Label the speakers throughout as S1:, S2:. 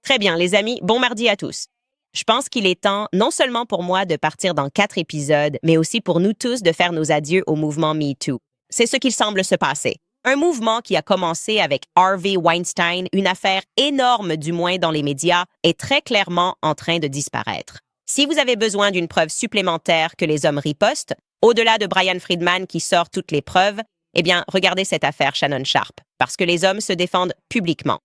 S1: Très bien, les amis, bon mardi à tous. Je pense qu'il est temps, non seulement pour moi de partir dans 4 épisodes, mais aussi pour nous tous de faire nos adieux au mouvement MeToo. C'est ce qu'il semble se passer. Un mouvement qui a commencé avec Harvey Weinstein, une affaire énorme du moins dans les médias, est très clairement en train de disparaître. Si vous avez besoin d'une preuve supplémentaire que les hommes ripostent, au-delà de Brian Friedman qui sort toutes les preuves, eh bien, regardez cette affaire Shannon Sharpe, parce que les hommes se défendent publiquement.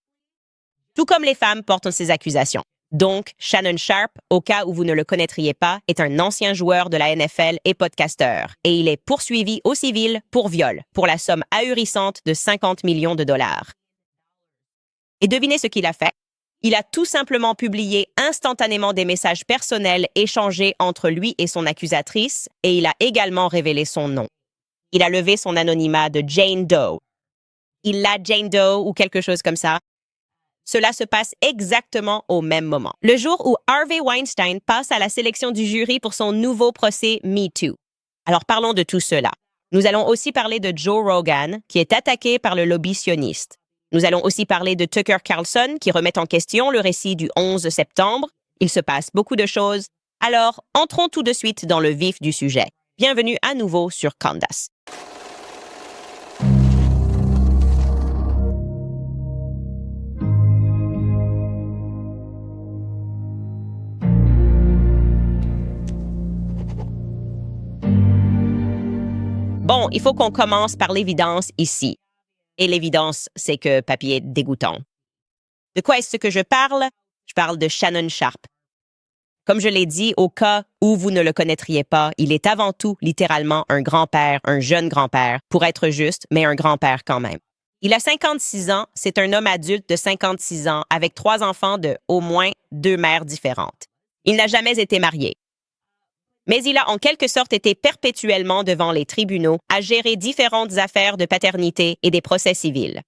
S1: Tout comme les femmes portent ces accusations. Donc, Shannon Sharpe, au cas où vous ne le connaîtriez pas, est un ancien joueur de la NFL et podcasteur, et il est poursuivi au civil pour viol, pour la somme ahurissante de 50 millions de dollars. Et devinez ce qu'il a fait? Il a tout simplement publié instantanément des messages personnels échangés entre lui et son accusatrice, et il a également révélé son nom. Il a levé son anonymat de Jane Doe. Il l'a Jane Doe ou quelque chose comme ça. Cela se passe exactement au même moment. Le jour où Harvey Weinstein passe à la sélection du jury pour son nouveau procès MeToo. Alors parlons de tout cela. Nous allons aussi parler de Joe Rogan, qui est attaqué par le lobby sioniste. Nous allons aussi parler de Tucker Carlson, qui remet en question le récit du 11 septembre. Il se passe beaucoup de choses. Alors, entrons tout de suite dans le vif du sujet. Bienvenue à nouveau sur Candace. Bon, il faut qu'on commence par l'évidence ici. Et l'évidence, c'est que papier est dégoûtant. De quoi est-ce que je parle? Je parle de Shannon Sharpe. Comme je l'ai dit, au cas où vous ne le connaîtriez pas, il est avant tout littéralement un grand-père, un jeune grand-père, pour être juste, mais un grand-père quand même. Il a 56 ans, c'est un homme adulte de 56 ans avec 3 enfants de au moins 2 mères différentes. Il n'a jamais été marié. Mais il a en quelque sorte été perpétuellement devant les tribunaux à gérer différentes affaires de paternité et des procès civils.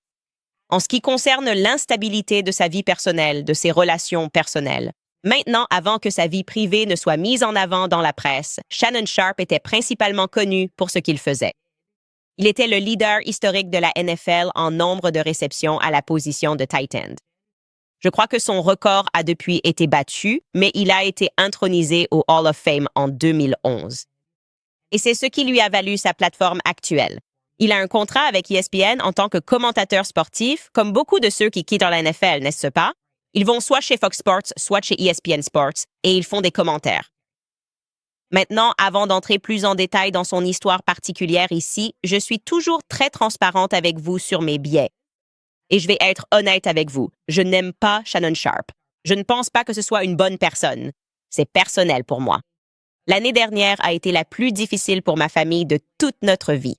S1: En ce qui concerne l'instabilité de sa vie personnelle, de ses relations personnelles, maintenant, avant que sa vie privée ne soit mise en avant dans la presse, Shannon Sharpe était principalement connu pour ce qu'il faisait. Il était le leader historique de la NFL en nombre de réceptions à la position de tight end. Je crois que son record a depuis été battu, mais il a été intronisé au Hall of Fame en 2011. Et c'est ce qui lui a valu sa plateforme actuelle. Il a un contrat avec ESPN en tant que commentateur sportif, comme beaucoup de ceux qui quittent la NFL, n'est-ce pas? Ils vont soit chez Fox Sports, soit chez ESPN Sports, et ils font des commentaires. Maintenant, avant d'entrer plus en détail dans son histoire particulière ici, je suis toujours très transparente avec vous sur mes biais. Et je vais être honnête avec vous, je n'aime pas Shannon Sharpe. Je ne pense pas que ce soit une bonne personne. C'est personnel pour moi. L'année dernière a été la plus difficile pour ma famille de toute notre vie.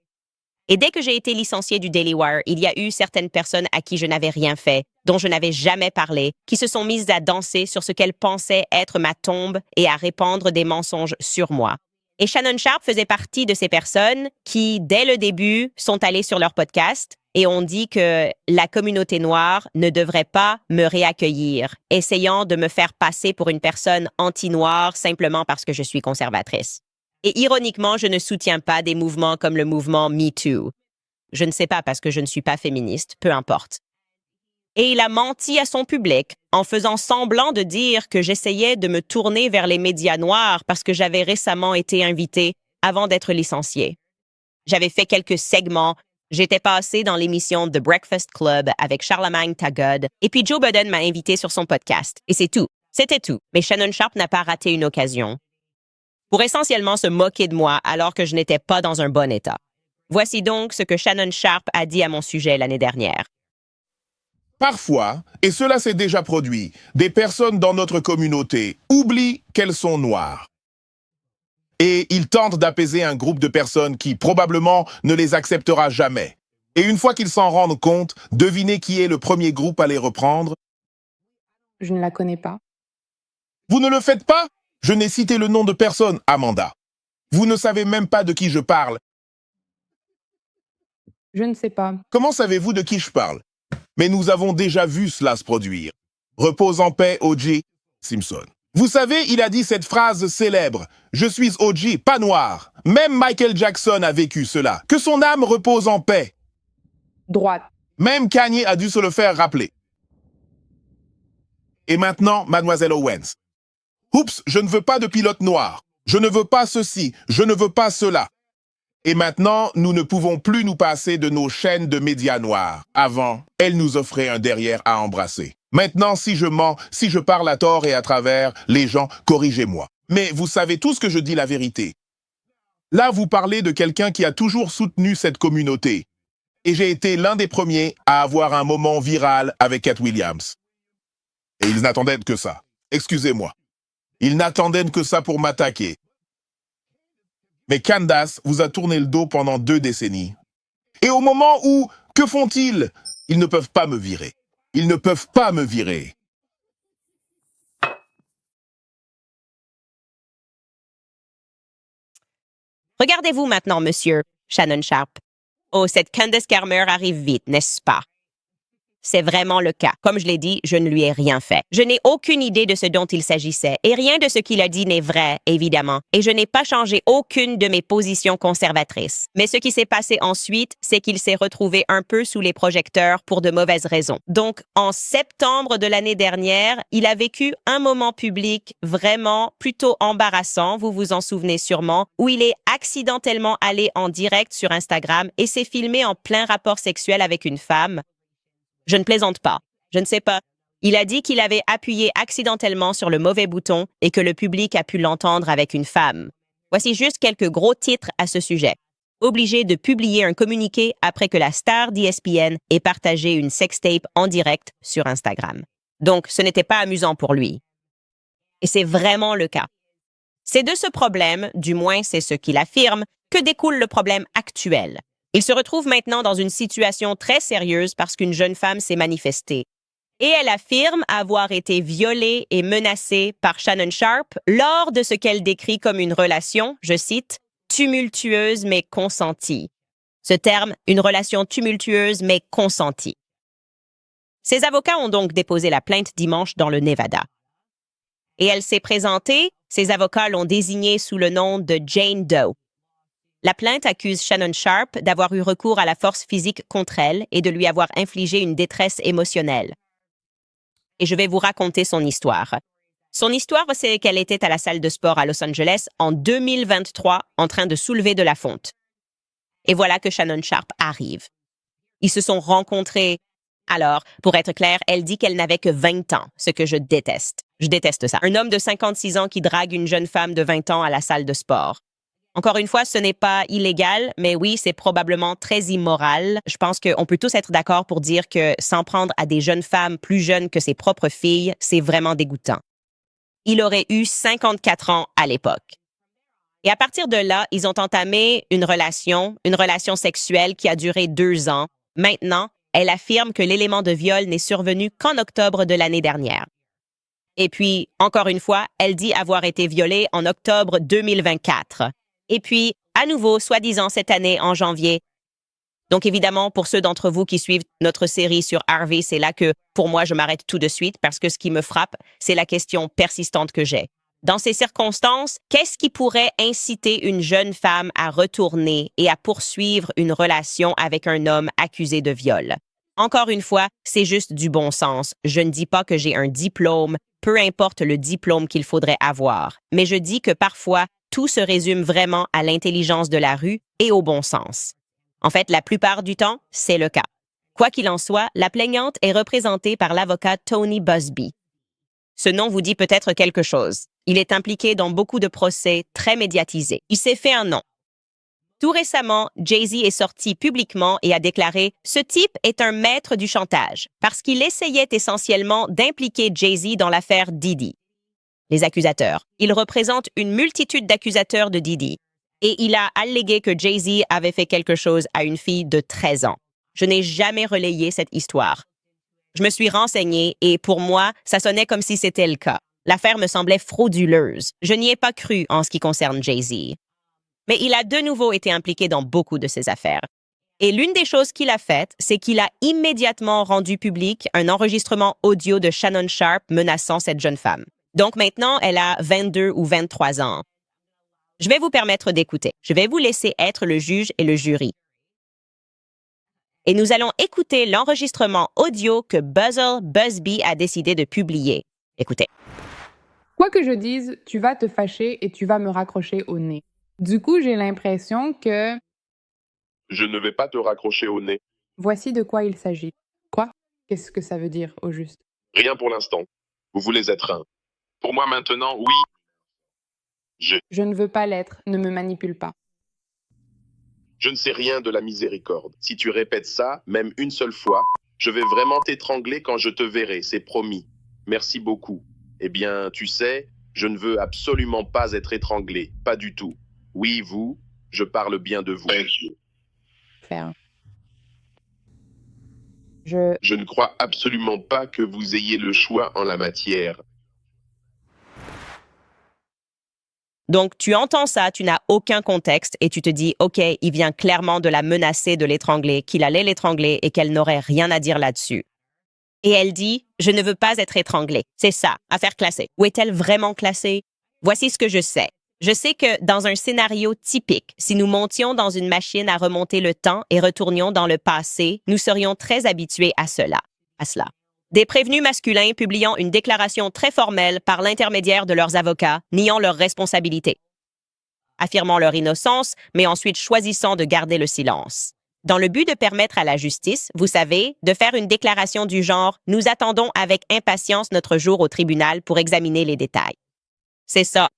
S1: Et dès que j'ai été licenciée du Daily Wire, il y a eu certaines personnes à qui je n'avais rien fait, dont je n'avais jamais parlé, qui se sont mises à danser sur ce qu'elles pensaient être ma tombe et à répandre des mensonges sur moi. Et Shannon Sharpe faisait partie de ces personnes qui, dès le début, sont allées sur leur podcast et ont dit que la communauté noire ne devrait pas me réaccueillir, essayant de me faire passer pour une personne anti-noire simplement parce que je suis conservatrice. Et ironiquement, je ne soutiens pas des mouvements comme le mouvement MeToo. Je ne sais pas parce que je ne suis pas féministe, peu importe. Et il a menti à son public en faisant semblant de dire que j'essayais de me tourner vers les médias noirs parce que j'avais récemment été invitée avant d'être licenciée. J'avais fait quelques segments, j'étais passée dans l'émission The Breakfast Club avec Charlamagne Tagod, et puis Joe Budden m'a invité sur son podcast. Et c'est tout. C'était tout. Mais Shannon Sharpe n'a pas raté une occasion pour essentiellement se moquer de moi alors que je n'étais pas dans un bon état. Voici donc ce que Shannon Sharpe a dit à mon sujet l'année dernière.
S2: Parfois, et cela s'est déjà produit, des personnes dans notre communauté oublient qu'elles sont noires. Et ils tentent d'apaiser un groupe de personnes qui, probablement, ne les acceptera jamais. Et une fois qu'ils s'en rendent compte, devinez qui est le premier groupe à les reprendre?
S3: Je ne la connais pas.
S2: Vous ne le faites pas? Je n'ai cité le nom de personne, Amanda. Vous ne savez même pas de qui je parle.
S3: Je ne sais pas.
S2: Comment savez-vous de qui je parle? Mais nous avons déjà vu cela se produire. Repose en paix, O.J. Simpson. Vous savez, il a dit cette phrase célèbre. Je suis O.J., pas noir. Même Michael Jackson a vécu cela. Que son âme repose en paix.
S3: Droite.
S2: Même Kanye a dû se le faire rappeler. Et maintenant, mademoiselle Owens. Oups, je ne veux pas de pilote noir. Je ne veux pas ceci, je ne veux pas cela. Et maintenant, nous ne pouvons plus nous passer de nos chaînes de médias noirs. Avant, elles nous offraient un derrière à embrasser. Maintenant, si je mens, si je parle à tort et à travers, les gens, corrigez-moi. Mais vous savez tous que je dis la vérité. Là, vous parlez de quelqu'un qui a toujours soutenu cette communauté. Et j'ai été l'un des premiers à avoir un moment viral avec Cat Williams. Et ils n'attendaient que ça. Excusez-moi. Ils n'attendaient que ça pour m'attaquer. Mais Candace vous a tourné le dos pendant 2 décennies. Et au moment où, que font-ils? Ils ne peuvent pas me virer. Ils ne peuvent pas me virer.
S1: Regardez-vous maintenant, monsieur Shannon Sharp. Oh, cette Candace Carmer arrive vite, n'est-ce pas? C'est vraiment le cas. Comme je l'ai dit, je ne lui ai rien fait. Je n'ai aucune idée de ce dont il s'agissait et rien de ce qu'il a dit n'est vrai, évidemment. Et je n'ai pas changé aucune de mes positions conservatrices. Mais ce qui s'est passé ensuite, c'est qu'il s'est retrouvé un peu sous les projecteurs pour de mauvaises raisons. Donc, en septembre de l'année dernière, il a vécu un moment public vraiment plutôt embarrassant, vous vous en souvenez sûrement, où il est accidentellement allé en direct sur Instagram et s'est filmé en plein rapport sexuel avec une femme. Je ne plaisante pas. Je ne sais pas. Il a dit qu'il avait appuyé accidentellement sur le mauvais bouton et que le public a pu l'entendre avec une femme. Voici juste quelques gros titres à ce sujet. Obligé de publier un communiqué après que la star d'ESPN ait partagé une sextape en direct sur Instagram. Donc, ce n'était pas amusant pour lui. Et c'est vraiment le cas. C'est de ce problème, du moins c'est ce qu'il affirme, que découle le problème actuel. Il se retrouve maintenant dans une situation très sérieuse parce qu'une jeune femme s'est manifestée. Et elle affirme avoir été violée et menacée par Shannon Sharp lors de ce qu'elle décrit comme une relation, je cite, « tumultueuse mais consentie ». Ce terme, une relation tumultueuse mais consentie. Ses avocats ont donc déposé la plainte dimanche dans le Nevada. Et elle s'est présentée, ses avocats l'ont désignée sous le nom de Jane Doe. La plainte accuse Shannon Sharp d'avoir eu recours à la force physique contre elle et de lui avoir infligé une détresse émotionnelle. Et je vais vous raconter son histoire. Son histoire, c'est qu'elle était à la salle de sport à Los Angeles en 2023 en train de soulever de la fonte. Et voilà que Shannon Sharp arrive. Ils se sont rencontrés. Alors, pour être clair, elle dit qu'elle n'avait que 20 ans, ce que je déteste. Je déteste ça. Un homme de 56 ans qui drague une jeune femme de 20 ans à la salle de sport. Encore une fois, ce n'est pas illégal, mais oui, c'est probablement très immoral. Je pense qu'on peut tous être d'accord pour dire que s'en prendre à des jeunes femmes plus jeunes que ses propres filles, c'est vraiment dégoûtant. Il aurait eu 54 ans à l'époque. Et à partir de là, ils ont entamé une relation sexuelle qui a duré 2 ans. Maintenant, elle affirme que l'élément de viol n'est survenu qu'en octobre de l'année dernière. Et puis, encore une fois, elle dit avoir été violée en octobre 2024. Et puis, à nouveau, soi-disant cette année, en janvier. Donc évidemment, pour ceux d'entre vous qui suivent notre série sur Harvey, c'est là que, pour moi, je m'arrête tout de suite parce que ce qui me frappe, c'est la question persistante que j'ai. Dans ces circonstances, qu'est-ce qui pourrait inciter une jeune femme à retourner et à poursuivre une relation avec un homme accusé de viol? Encore une fois, c'est juste du bon sens. Je ne dis pas que j'ai un diplôme, peu importe le diplôme qu'il faudrait avoir, mais je dis que parfois, tout se résume vraiment à l'intelligence de la rue et au bon sens. En fait, la plupart du temps, c'est le cas. Quoi qu'il en soit, la plaignante est représentée par l'avocat Tony Buzbee. Ce nom vous dit peut-être quelque chose. Il est impliqué dans beaucoup de procès très médiatisés. Il s'est fait un nom. Tout récemment, Jay-Z est sorti publiquement et a déclaré « Ce type est un maître du chantage » parce qu'il essayait essentiellement d'impliquer Jay-Z dans l'affaire Diddy. Les accusateurs. Il représente une multitude d'accusateurs de Diddy. Et il a allégué que Jay-Z avait fait quelque chose à une fille de 13 ans. Je n'ai jamais relayé cette histoire. Je me suis renseignée et pour moi, ça sonnait comme si c'était le cas. L'affaire me semblait frauduleuse. Je n'y ai pas cru en ce qui concerne Jay-Z. Mais il a de nouveau été impliqué dans beaucoup de ces affaires. Et l'une des choses qu'il a faites, c'est qu'il a immédiatement rendu public un enregistrement audio de Shannon Sharp menaçant cette jeune femme. Donc maintenant, elle a 22 ou 23 ans. Je vais vous permettre d'écouter. Je vais vous laisser être le juge et le jury. Et nous allons écouter l'enregistrement audio que Buzbee a décidé de publier. Écoutez.
S3: Quoi que je dise, tu vas te fâcher et tu vas me raccrocher au nez. Du coup, j'ai l'impression que
S2: Je ne vais pas te raccrocher au nez.
S3: voici de quoi il s'agit. Quoi? Qu'est-ce que ça veut dire au juste?
S2: Rien pour l'instant. Vous voulez être un. Pour moi maintenant, oui.
S3: Je ne veux pas l'être, ne me manipule pas.
S2: Je ne sais rien de la miséricorde. Si tu répètes ça, même une seule fois, je vais vraiment t'étrangler quand je te verrai, c'est promis. Merci beaucoup. Eh bien, tu sais, je ne veux absolument pas être étranglé, pas du tout. Oui, vous, je parle bien de vous.
S3: Faire. Je
S2: Je ne crois absolument pas que vous ayez le choix en la matière.
S1: Donc, tu entends ça, tu n'as aucun contexte et tu te dis, OK, il vient clairement de la menacer de l'étrangler, qu'il allait l'étrangler et qu'elle n'aurait rien à dire là-dessus. Et elle dit, je ne veux pas être étranglée. C'est ça, affaire classée. Où est-elle vraiment classée? Voici ce que je sais. Je sais que dans un scénario typique, si nous montions dans une machine à remonter le temps et retournions dans le passé, nous serions très habitués à cela. Des prévenus masculins publiant une déclaration très formelle par l'intermédiaire de leurs avocats, niant leur responsabilité, affirmant leur innocence, mais ensuite choisissant de garder le silence. Dans le but de permettre à la justice, vous savez, de faire une déclaration du genre « Nous attendons avec impatience notre jour au tribunal pour examiner les détails ». C'est ça.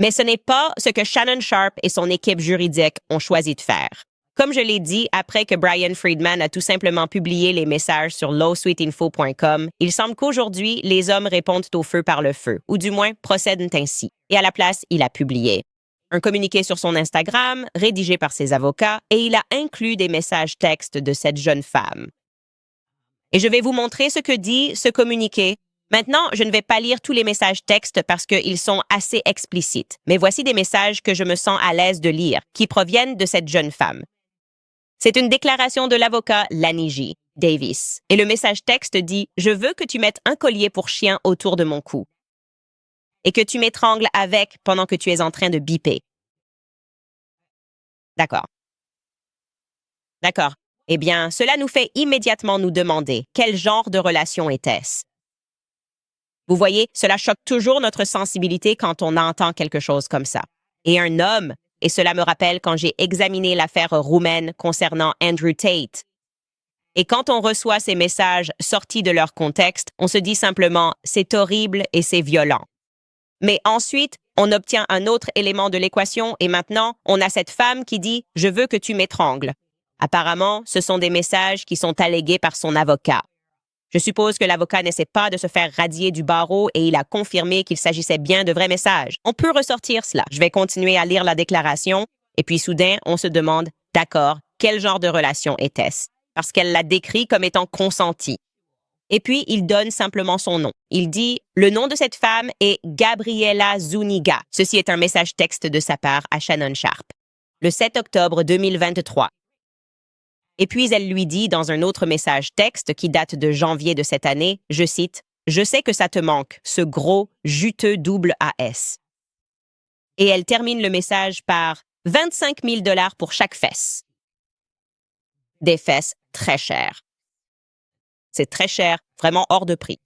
S1: Mais ce n'est pas ce que Shannon Sharpe et son équipe juridique ont choisi de faire. Comme je l'ai dit, après que Brian Friedman a tout simplement publié les messages sur lawsuitinfo.com, il semble qu'aujourd'hui, les hommes répondent au feu par le feu, ou du moins procèdent ainsi. Et à la place, il a publié un communiqué sur son Instagram, rédigé par ses avocats, et il a inclus des messages textes de cette jeune femme. Et je vais vous montrer ce que dit ce communiqué. Maintenant, je ne vais pas lire tous les messages textes parce qu'ils sont assez explicites, mais voici des messages que je me sens à l'aise de lire, qui proviennent de cette jeune femme. C'est une déclaration de l'avocat Laniji Davis. Et le message texte dit « Je veux que tu mettes un collier pour chien autour de mon cou et que tu m'étrangles avec pendant que tu es en train de biper. » D'accord. D'accord. Eh bien, cela nous fait immédiatement nous demander quel genre de relation était-ce? Vous voyez, cela choque toujours notre sensibilité quand on entend quelque chose comme ça. Et un homme, et cela me rappelle quand j'ai examiné l'affaire roumaine concernant Andrew Tate. Et quand on reçoit ces messages sortis de leur contexte, on se dit simplement « c'est horrible et c'est violent ». Mais ensuite, on obtient un autre élément de l'équation et maintenant, on a cette femme qui dit « je veux que tu m'étrangles ». Apparemment, ce sont des messages qui sont allégués par son avocat. Je suppose que l'avocat n'essaie pas de se faire radier du barreau et il a confirmé qu'il s'agissait bien de vrais messages. On peut ressortir cela. Je vais continuer à lire la déclaration et puis soudain, on se demande, d'accord, quel genre de relation était-ce? Parce qu'elle l'a décrit comme étant consentie. Et puis, il donne simplement son nom. Il dit, le nom de cette femme est Gabriela Zuniga. Ceci est un message texte de sa part à Shannon Sharpe. Le 7 octobre 2023. Et puis elle lui dit dans un autre message texte qui date de janvier de cette année, je cite, « Je sais que ça te manque, ce gros, juteux double AS. » Et elle termine le message par « 25 000 $ pour chaque fesse. » Des fesses très chères. C'est très cher, vraiment hors de prix.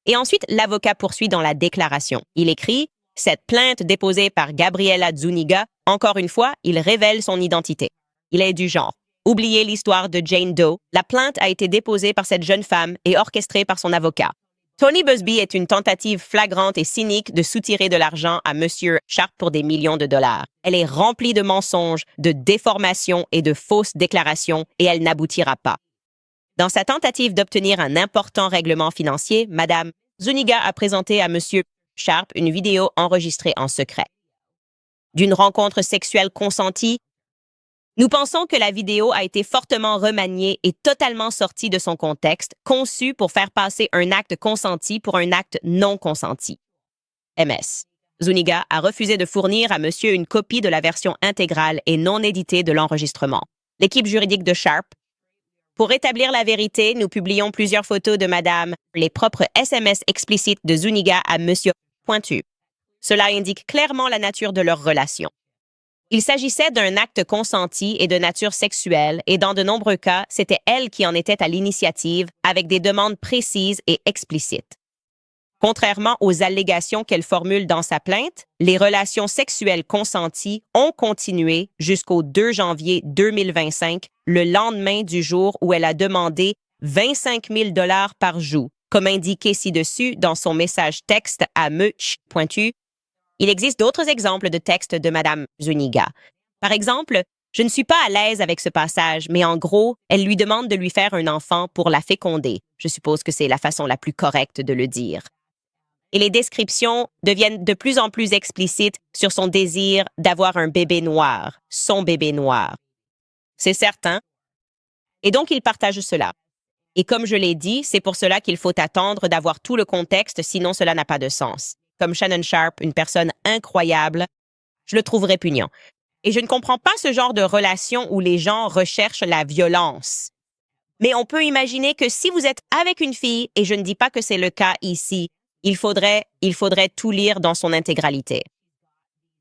S1: Et ensuite, l'avocat poursuit dans la déclaration. Il écrit « Cette plainte déposée par Gabriela Zuniga, encore une fois, il révèle son identité. Il est du genre. Oubliez l'histoire de Jane Doe. La plainte a été déposée par cette jeune femme et orchestrée par son avocat. Tony Busby est une tentative flagrante et cynique de soutirer de l'argent à Monsieur Sharpe pour des millions de dollars. Elle est remplie de mensonges, de déformations et de fausses déclarations et elle n'aboutira pas. Dans sa tentative d'obtenir un important règlement financier, Madame Zuniga a présenté à Monsieur Sharpe une vidéo enregistrée en secret. D'une rencontre sexuelle consentie, nous pensons que la vidéo a été fortement remaniée et totalement sortie de son contexte, conçue pour faire passer un acte consenti pour un acte non consenti. MS. Zuniga a refusé de fournir à monsieur une copie de la version intégrale et non éditée de l'enregistrement. L'équipe juridique de Sharpe. Pour établir la vérité, nous publions plusieurs photos de madame, les propres SMS explicites de Zuniga à monsieur Pointu. Cela indique clairement la nature de leur relation. Il s'agissait d'un acte consenti et de nature sexuelle et dans de nombreux cas, c'était elle qui en était à l'initiative avec des demandes précises et explicites. Contrairement aux allégations qu'elle formule dans sa plainte, les relations sexuelles consenties ont continué jusqu'au 2 janvier 2025, le lendemain du jour où elle a demandé 25 000 $ par jour. Comme indiqué ci-dessus dans son message texte à Much. Il existe d'autres exemples de textes de Madame Zuniga. Par exemple, je ne suis pas à l'aise avec ce passage, mais en gros, elle lui demande de lui faire un enfant pour la féconder. Je suppose que c'est la façon la plus correcte de le dire. Et les descriptions deviennent de plus en plus explicites sur son désir d'avoir un bébé noir, son bébé noir. C'est certain. Et donc, il partage cela. Et comme je l'ai dit, c'est pour cela qu'il faut attendre d'avoir tout le contexte, sinon cela n'a pas de sens. Comme Shannon Sharpe, une personne incroyable, je le trouve répugnant. Et je ne comprends pas ce genre de relation où les gens recherchent la violence. Mais on peut imaginer que si vous êtes avec une fille, et je ne dis pas que c'est le cas ici, il faudrait tout lire dans son intégralité.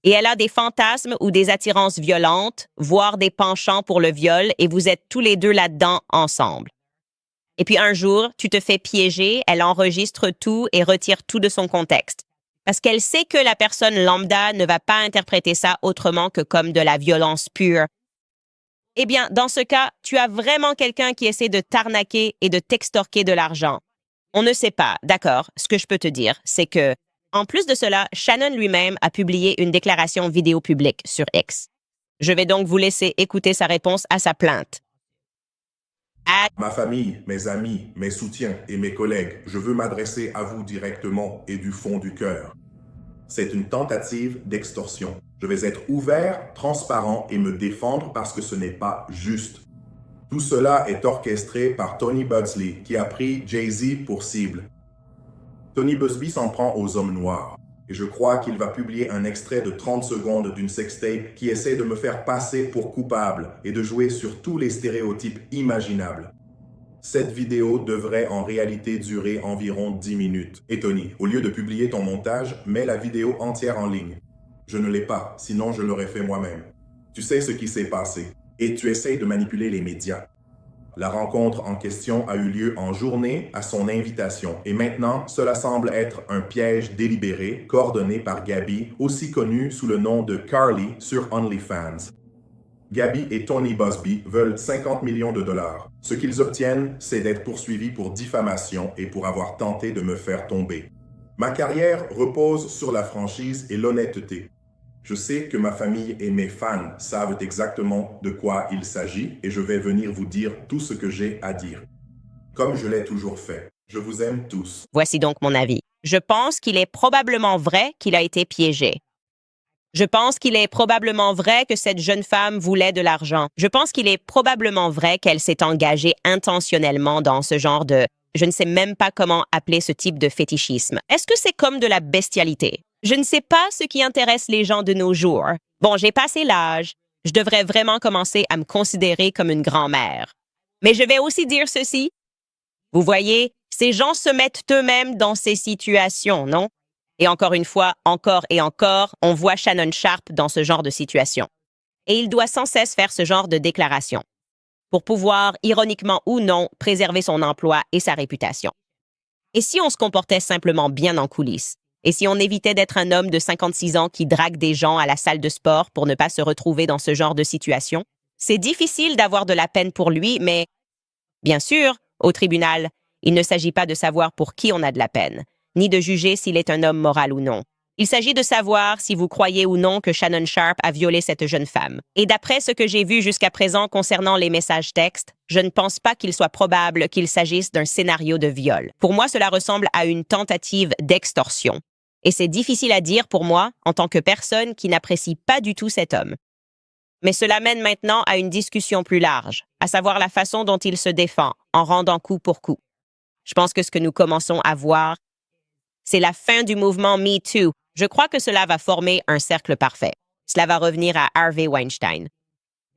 S1: Et elle a des fantasmes ou des attirances violentes, voire des penchants pour le viol, et vous êtes tous les deux là-dedans ensemble. Et puis un jour, tu te fais piéger, elle enregistre tout et retire tout de son contexte. Parce qu'elle sait que la personne lambda ne va pas interpréter ça autrement que comme de la violence pure. Eh bien, dans ce cas, tu as vraiment quelqu'un qui essaie de t'arnaquer et de t'extorquer de l'argent. On ne sait pas, d'accord. Ce que je peux te dire, c'est que, en plus de cela, Shannon lui-même a publié une déclaration vidéo publique sur X. Je vais donc vous laisser écouter sa réponse à sa plainte.
S4: Ma famille, mes amis, mes soutiens et mes collègues, je veux m'adresser à vous directement et du fond du cœur. C'est une tentative d'extorsion. Je vais être ouvert, transparent et me défendre parce que ce n'est pas juste. Tout cela est orchestré par Tony Buzbee, qui a pris Jay-Z pour cible. Tony Buzbee s'en prend aux hommes noirs. Et je crois qu'il va publier un extrait de 30 secondes d'une sextape qui essaie de me faire passer pour coupable et de jouer sur tous les stéréotypes imaginables. Cette vidéo devrait en réalité durer environ 10 minutes. Et Tony, au lieu de publier ton montage, mets la vidéo entière en ligne. Je ne l'ai pas, sinon je l'aurais fait moi-même. Tu sais ce qui s'est passé. Et tu essayes de manipuler les médias. La rencontre en question a eu lieu en journée à son invitation. Et maintenant, cela semble être un piège délibéré, coordonné par Gabby, aussi connue sous le nom de Carly sur OnlyFans. Gabby et Tony Buzbee veulent 50 millions de $. Ce qu'ils obtiennent, c'est d'être poursuivis pour diffamation et pour avoir tenté de me faire tomber. Ma carrière repose sur la franchise et l'honnêteté. Je sais que ma famille et mes fans savent exactement de quoi il s'agit et je vais venir vous dire tout ce que j'ai à dire. Comme je l'ai toujours fait. Je vous aime tous.
S1: Voici donc mon avis. Je pense qu'il est probablement vrai qu'il a été piégé. Je pense qu'il est probablement vrai que cette jeune femme voulait de l'argent. Je pense qu'il est probablement vrai qu'elle s'est engagée intentionnellement dans ce genre de... Je ne sais même pas comment appeler ce type de fétichisme. Est-ce que c'est comme de la bestialité? Je ne sais pas ce qui intéresse les gens de nos jours. Bon, j'ai passé l'âge. Je devrais vraiment commencer à me considérer comme une grand-mère. Mais je vais aussi dire ceci. Vous voyez, ces gens se mettent eux-mêmes dans ces situations, non? Et encore une fois, encore et encore, on voit Shannon Sharpe dans ce genre de situation. Et il doit sans cesse faire ce genre de déclaration pour pouvoir, ironiquement ou non, préserver son emploi et sa réputation. Et si on se comportait simplement bien en coulisses? Et si on évitait d'être un homme de 56 ans qui drague des gens à la salle de sport pour ne pas se retrouver dans ce genre de situation? C'est difficile d'avoir de la peine pour lui, mais bien sûr, au tribunal, il ne s'agit pas de savoir pour qui on a de la peine, ni de juger s'il est un homme moral ou non. Il s'agit de savoir si vous croyez ou non que Shannon Sharpe a violé cette jeune femme. Et d'après ce que j'ai vu jusqu'à présent concernant les messages textes, je ne pense pas qu'il soit probable qu'il s'agisse d'un scénario de viol. Pour moi, cela ressemble à une tentative d'extorsion. Et c'est difficile à dire pour moi, en tant que personne qui n'apprécie pas du tout cet homme. Mais cela mène maintenant à une discussion plus large, à savoir la façon dont il se défend, en rendant coup pour coup. Je pense que ce que nous commençons à voir, c'est la fin du mouvement Me Too. Je crois que cela va former un cercle parfait. Cela va revenir à Harvey Weinstein.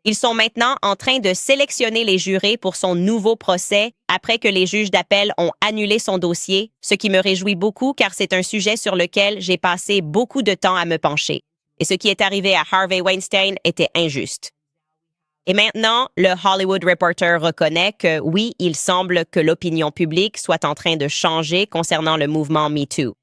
S1: Ils sont maintenant en train de sélectionner les jurés pour son nouveau procès après que les juges d'appel ont annulé son dossier, ce qui me réjouit beaucoup car c'est un sujet sur lequel j'ai passé beaucoup de temps à me pencher. Et ce qui est arrivé à Harvey Weinstein était injuste. Et maintenant, le Hollywood Reporter reconnaît que oui, il semble que l'opinion publique soit en train de changer concernant le mouvement MeToo.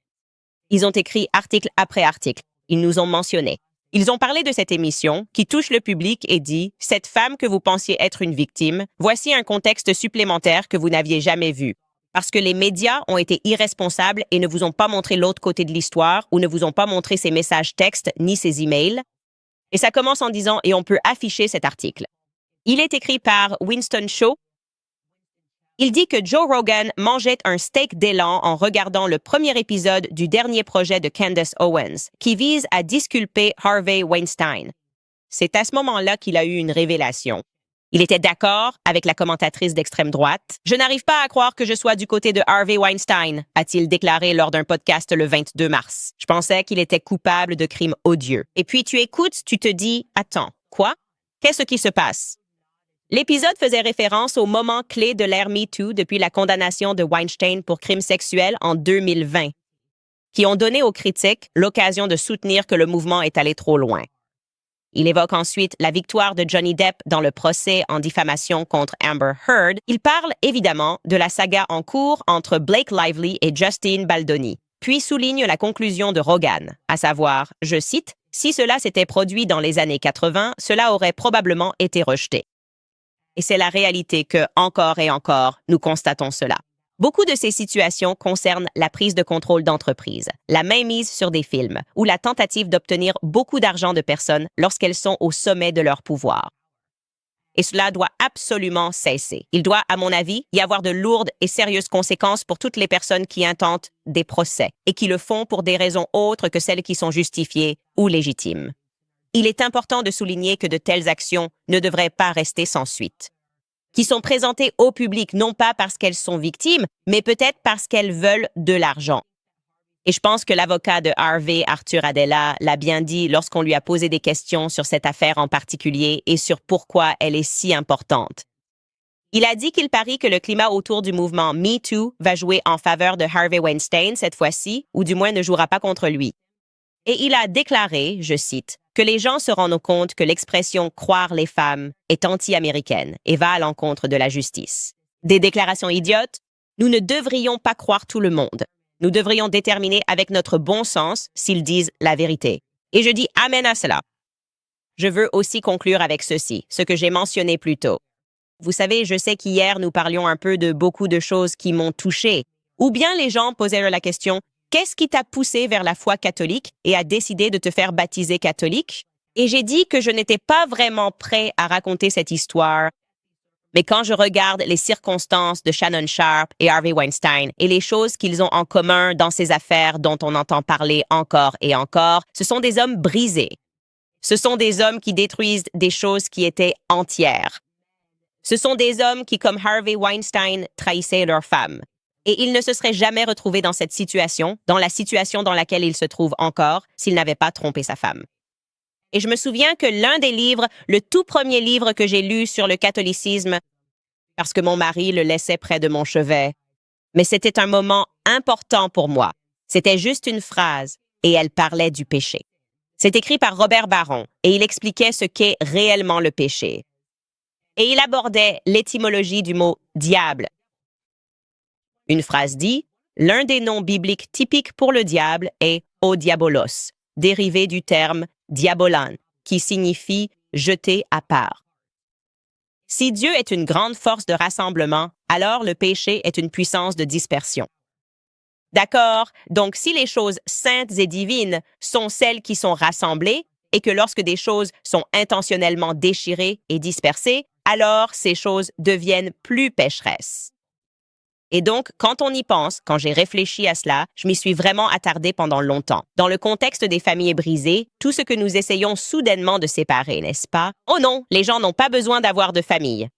S1: Ils ont écrit article après article. Ils nous ont mentionné. Ils ont parlé de cette émission qui touche le public et dit « Cette femme que vous pensiez être une victime, voici un contexte supplémentaire que vous n'aviez jamais vu. Parce que les médias ont été irresponsables et ne vous ont pas montré l'autre côté de l'histoire ou ne vous ont pas montré ces messages textes ni ces emails. » Et ça commence en disant « Et on peut afficher cet article. » Il est écrit par Winston Shaw. Il dit que Joe Rogan mangeait un steak d'élan en regardant le premier épisode du dernier projet de Candace Owens, qui vise à disculper Harvey Weinstein. C'est à ce moment-là qu'il a eu une révélation. Il était d'accord avec la commentatrice d'extrême droite. « Je n'arrive pas à croire que je sois du côté de Harvey Weinstein », a-t-il déclaré lors d'un podcast le 22 mars. « Je pensais qu'il était coupable de crimes odieux. » Et puis tu écoutes, tu te dis « Attends, quoi? Qu'est-ce qui se passe? » L'épisode faisait référence au moment clé de l'ère MeToo depuis la condamnation de Weinstein pour crimes sexuels en 2020, qui ont donné aux critiques l'occasion de soutenir que le mouvement est allé trop loin. Il évoque ensuite la victoire de Johnny Depp dans le procès en diffamation contre Amber Heard. Il parle évidemment de la saga en cours entre Blake Lively et Justine Baldoni, puis souligne la conclusion de Rogan, à savoir, je cite, « Si cela s'était produit dans les années 80, cela aurait probablement été rejeté. » Et c'est la réalité que, encore et encore, nous constatons cela. Beaucoup de ces situations concernent la prise de contrôle d'entreprise, la mainmise sur des films ou la tentative d'obtenir beaucoup d'argent de personnes lorsqu'elles sont au sommet de leur pouvoir. Et cela doit absolument cesser. Il doit, à mon avis, y avoir de lourdes et sérieuses conséquences pour toutes les personnes qui intentent des procès et qui le font pour des raisons autres que celles qui sont justifiées ou légitimes. Il est important de souligner que de telles actions ne devraient pas rester sans suite, qui sont présentées au public non pas parce qu'elles sont victimes, mais peut-être parce qu'elles veulent de l'argent. Et je pense que l'avocat de Harvey, Arthur Adela, l'a bien dit lorsqu'on lui a posé des questions sur cette affaire en particulier et sur pourquoi elle est si importante. Il a dit qu'il parie que le climat autour du mouvement MeToo va jouer en faveur de Harvey Weinstein cette fois-ci, ou du moins ne jouera pas contre lui. Et il a déclaré, je cite, que les gens se rendent compte que l'expression « croire les femmes » est anti-américaine et va à l'encontre de la justice. Des déclarations idiotes? Nous ne devrions pas croire tout le monde. Nous devrions déterminer avec notre bon sens s'ils disent la vérité. Et je dis amen à cela. Je veux aussi conclure avec ceci, ce que j'ai mentionné plus tôt. Vous savez, je sais qu'hier, nous parlions un peu de beaucoup de choses qui m'ont touché. Ou bien les gens posaient la question « Qu'est-ce qui t'a poussé vers la foi catholique et a décidé de te faire baptiser catholique? » Et j'ai dit que je n'étais pas vraiment prêt à raconter cette histoire. Mais quand je regarde les circonstances de Shannon Sharpe et Harvey Weinstein et les choses qu'ils ont en commun dans ces affaires dont on entend parler encore et encore, ce sont des hommes brisés. Ce sont des hommes qui détruisent des choses qui étaient entières. Ce sont des hommes qui, comme Harvey Weinstein, trahissaient leurs femmes. Et ils ne se seraient jamais retrouvés dans cette situation, dans la situation dans laquelle ils se trouvent encore, s'ils n'avaient pas trompé sa femme. Et je me souviens que l'un des livres, le tout premier livre que j'ai lu sur le catholicisme, parce que mon mari le laissait près de mon chevet, mais c'était un moment important pour moi. C'était juste une phrase, et elle parlait du péché. C'est écrit par Robert Barron, et il expliquait ce qu'est réellement le péché. Et il abordait l'étymologie du mot « diable ». Une phrase dit « L'un des noms bibliques typiques pour le diable est « o diabolos », dérivé du terme « diabolan », qui signifie « jeter à part ». Si Dieu est une grande force de rassemblement, alors le péché est une puissance de dispersion. D'accord? Donc, si les choses saintes et divines sont celles qui sont rassemblées, et que lorsque des choses sont intentionnellement déchirées et dispersées, alors ces choses deviennent plus pécheresses. Et donc, quand on y pense, quand j'ai réfléchi à cela, je m'y suis vraiment attardée pendant longtemps. Dans le contexte des familles brisées, tout ce que nous essayons soudainement de séparer, n'est-ce pas? Oh non, les gens n'ont pas besoin d'avoir de famille.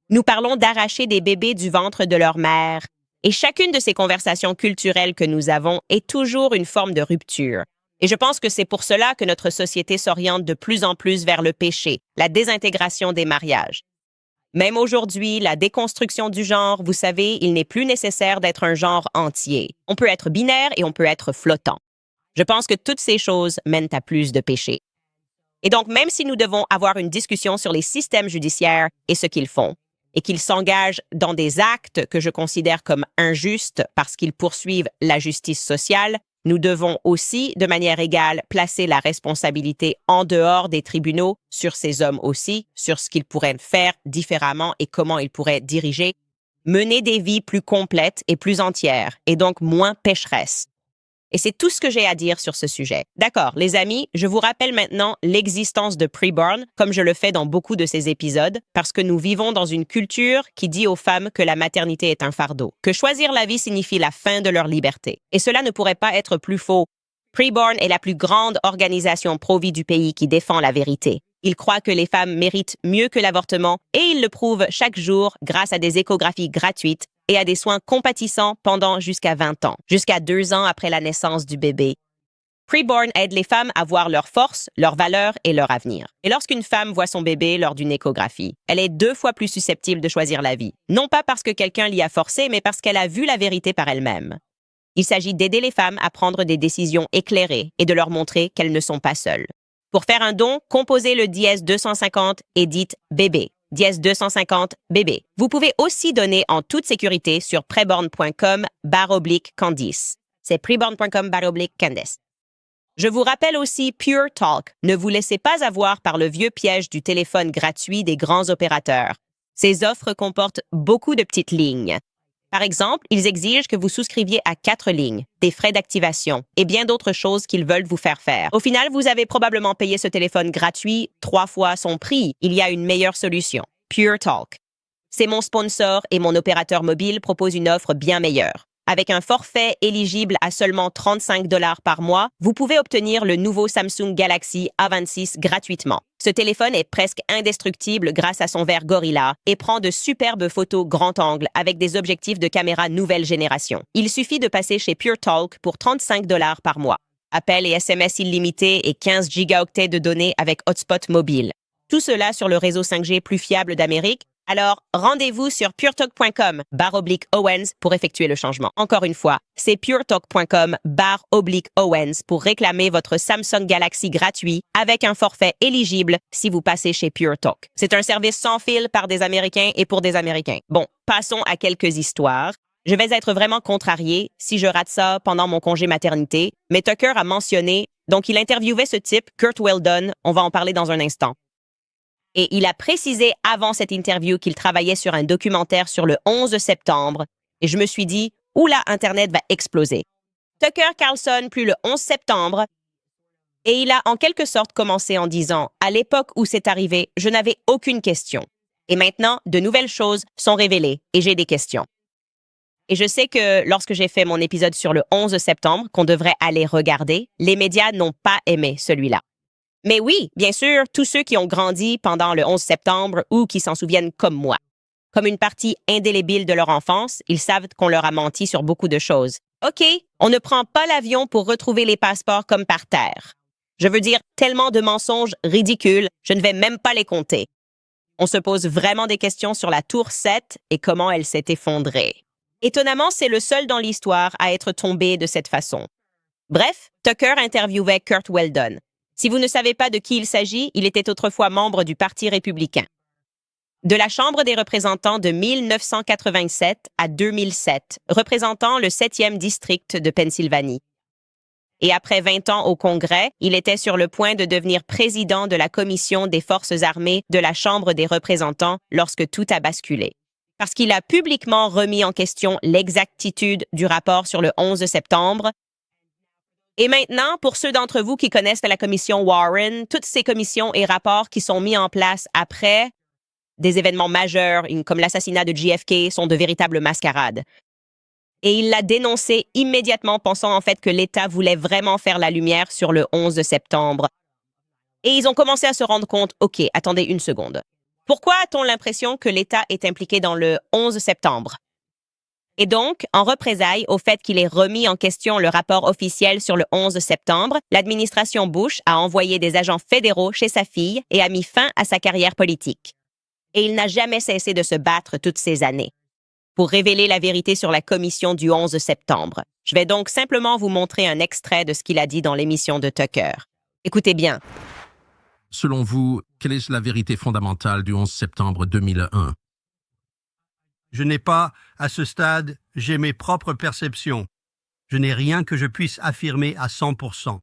S1: Nous parlons d'arracher des bébés du ventre de leur mère. Et chacune de ces conversations culturelles que nous avons est toujours une forme de rupture. Et je pense que c'est pour cela que notre société s'oriente de plus en plus vers le péché, la désintégration des mariages. Même aujourd'hui, la déconstruction du genre, vous savez, il n'est plus nécessaire d'être un genre entier. On peut être binaire et on peut être flottant. Je pense que toutes ces choses mènent à plus de péché. Et donc, même si nous devons avoir une discussion sur les systèmes judiciaires et ce qu'ils font, et qu'ils s'engagent dans des actes que je considère comme injustes parce qu'ils poursuivent la justice sociale, nous devons aussi, de manière égale, placer la responsabilité en dehors des tribunaux sur ces hommes aussi, sur ce qu'ils pourraient faire différemment et comment ils pourraient diriger, mener des vies plus complètes et plus entières, et donc moins pécheresses. Et c'est tout ce que j'ai à dire sur ce sujet. D'accord, les amis, je vous rappelle maintenant l'existence de preborn, comme je le fais dans beaucoup de ces épisodes, parce que nous vivons dans une culture qui dit aux femmes que la maternité est un fardeau, que choisir la vie signifie la fin de leur liberté. Et cela ne pourrait pas être plus faux. Preborn est la plus grande organisation pro-vie du pays qui défend la vérité. Ils croient que les femmes méritent mieux que l'avortement et ils le prouvent chaque jour grâce à des échographies gratuites et à des soins compatissants pendant jusqu'à 20 ans, jusqu'à 2 ans après la naissance du bébé. Preborn aide les femmes à voir leurs forces, leurs valeurs et leur avenir. Et lorsqu'une femme voit son bébé lors d'une échographie, elle est 2 fois plus susceptible de choisir la vie. Non pas parce que quelqu'un l'y a forcé, mais parce qu'elle a vu la vérité par elle-même. Il s'agit d'aider les femmes à prendre des décisions éclairées et de leur montrer qu'elles ne sont pas seules. Pour faire un don, composez le dièse 250 et dites « bébé ». Dièse 250 bébé. Vous pouvez aussi donner en toute sécurité sur preborn.com/Candice. C'est preborn.com/Candice. Je vous rappelle aussi Pure Talk. Ne vous laissez pas avoir par le vieux piège du téléphone gratuit des grands opérateurs. Ces offres comportent beaucoup de petites lignes. Par exemple, ils exigent que vous souscriviez à 4 lignes, des frais d'activation et bien d'autres choses qu'ils veulent vous faire faire. Au final, vous avez probablement payé ce téléphone gratuit 3 fois son prix. Il y a une meilleure solution. Pure Talk. C'est mon sponsor et mon opérateur mobile propose une offre bien meilleure. Avec un forfait éligible à seulement 35 $ par mois, vous pouvez obtenir le nouveau Samsung Galaxy A26 gratuitement. Ce téléphone est presque indestructible grâce à son verre Gorilla et prend de superbes photos grand angle avec des objectifs de caméra nouvelle génération. Il suffit de passer chez Pure Talk pour 35 $ par mois. Appels et SMS illimités et 15 gigaoctets de données avec hotspot mobile. Tout cela sur le réseau 5G plus fiable d'Amérique. Alors, rendez-vous sur puretalk.com/Owens pour effectuer le changement. Encore une fois, c'est puretalk.com/Owens pour réclamer votre Samsung Galaxy gratuit avec un forfait éligible si vous passez chez Pure Talk. C'est un service sans fil par des Américains et pour des Américains. Bon, passons à quelques histoires. Je vais être vraiment contrariée si je rate ça pendant mon congé maternité, mais Tucker a mentionné, donc il interviewait ce type, Curt Weldon, on va en parler dans un instant. Et il a précisé avant cette interview qu'il travaillait sur un documentaire sur le 11 septembre. Et je me suis dit, oula, Internet va exploser. Tucker Carlson plus le 11 septembre. Et il a en quelque sorte commencé en disant, à l'époque où c'est arrivé, je n'avais aucune question. Et maintenant, de nouvelles choses sont révélées et j'ai des questions. Et je sais que lorsque j'ai fait mon épisode sur le 11 septembre, qu'on devrait aller regarder, les médias n'ont pas aimé celui-là. Mais oui, bien sûr, tous ceux qui ont grandi pendant le 11 septembre ou qui s'en souviennent comme moi. Comme une partie indélébile de leur enfance, ils savent qu'on leur a menti sur beaucoup de choses. OK, on ne prend pas l'avion pour retrouver les passeports comme par terre. Je veux dire, tellement de mensonges ridicules, je ne vais même pas les compter. On se pose vraiment des questions sur la tour 7 et comment elle s'est effondrée. Étonnamment, c'est le seul dans l'histoire à être tombé de cette façon. Bref, Tucker interviewait Curt Weldon. Si vous ne savez pas de qui il s'agit, il était autrefois membre du Parti républicain. De la Chambre des représentants de 1987 à 2007, représentant le 7e district de Pennsylvanie. Et après 20 ans au Congrès, il était sur le point de devenir président de la Commission des Forces armées de la Chambre des représentants lorsque tout a basculé. Parce qu'il a publiquement remis en question l'exactitude du rapport sur le 11 septembre. Et maintenant, pour ceux d'entre vous qui connaissent la commission Warren, toutes ces commissions et rapports qui sont mis en place après des événements majeurs comme l'assassinat de JFK sont de véritables mascarades. Et il l'a dénoncé immédiatement, pensant en fait que l'État voulait vraiment faire la lumière sur le 11 septembre. Et ils ont commencé à se rendre compte, OK, attendez une seconde. Pourquoi a-t-on l'impression que l'État est impliqué dans le 11 septembre? Et donc, en représailles au fait qu'il ait remis en question le rapport officiel sur le 11 septembre, l'administration Bush a envoyé des agents fédéraux chez sa fille et a mis fin à sa carrière politique. Et il n'a jamais cessé de se battre toutes ces années pour révéler la vérité sur la commission du 11 septembre. Je vais donc simplement vous montrer un extrait de ce qu'il a dit dans l'émission de Tucker. Écoutez bien.
S5: Selon vous, quelle est la vérité fondamentale du 11 septembre 2001?
S6: Je n'ai pas, à ce stade, j'ai mes propres perceptions. Je n'ai rien que je puisse affirmer à 100%.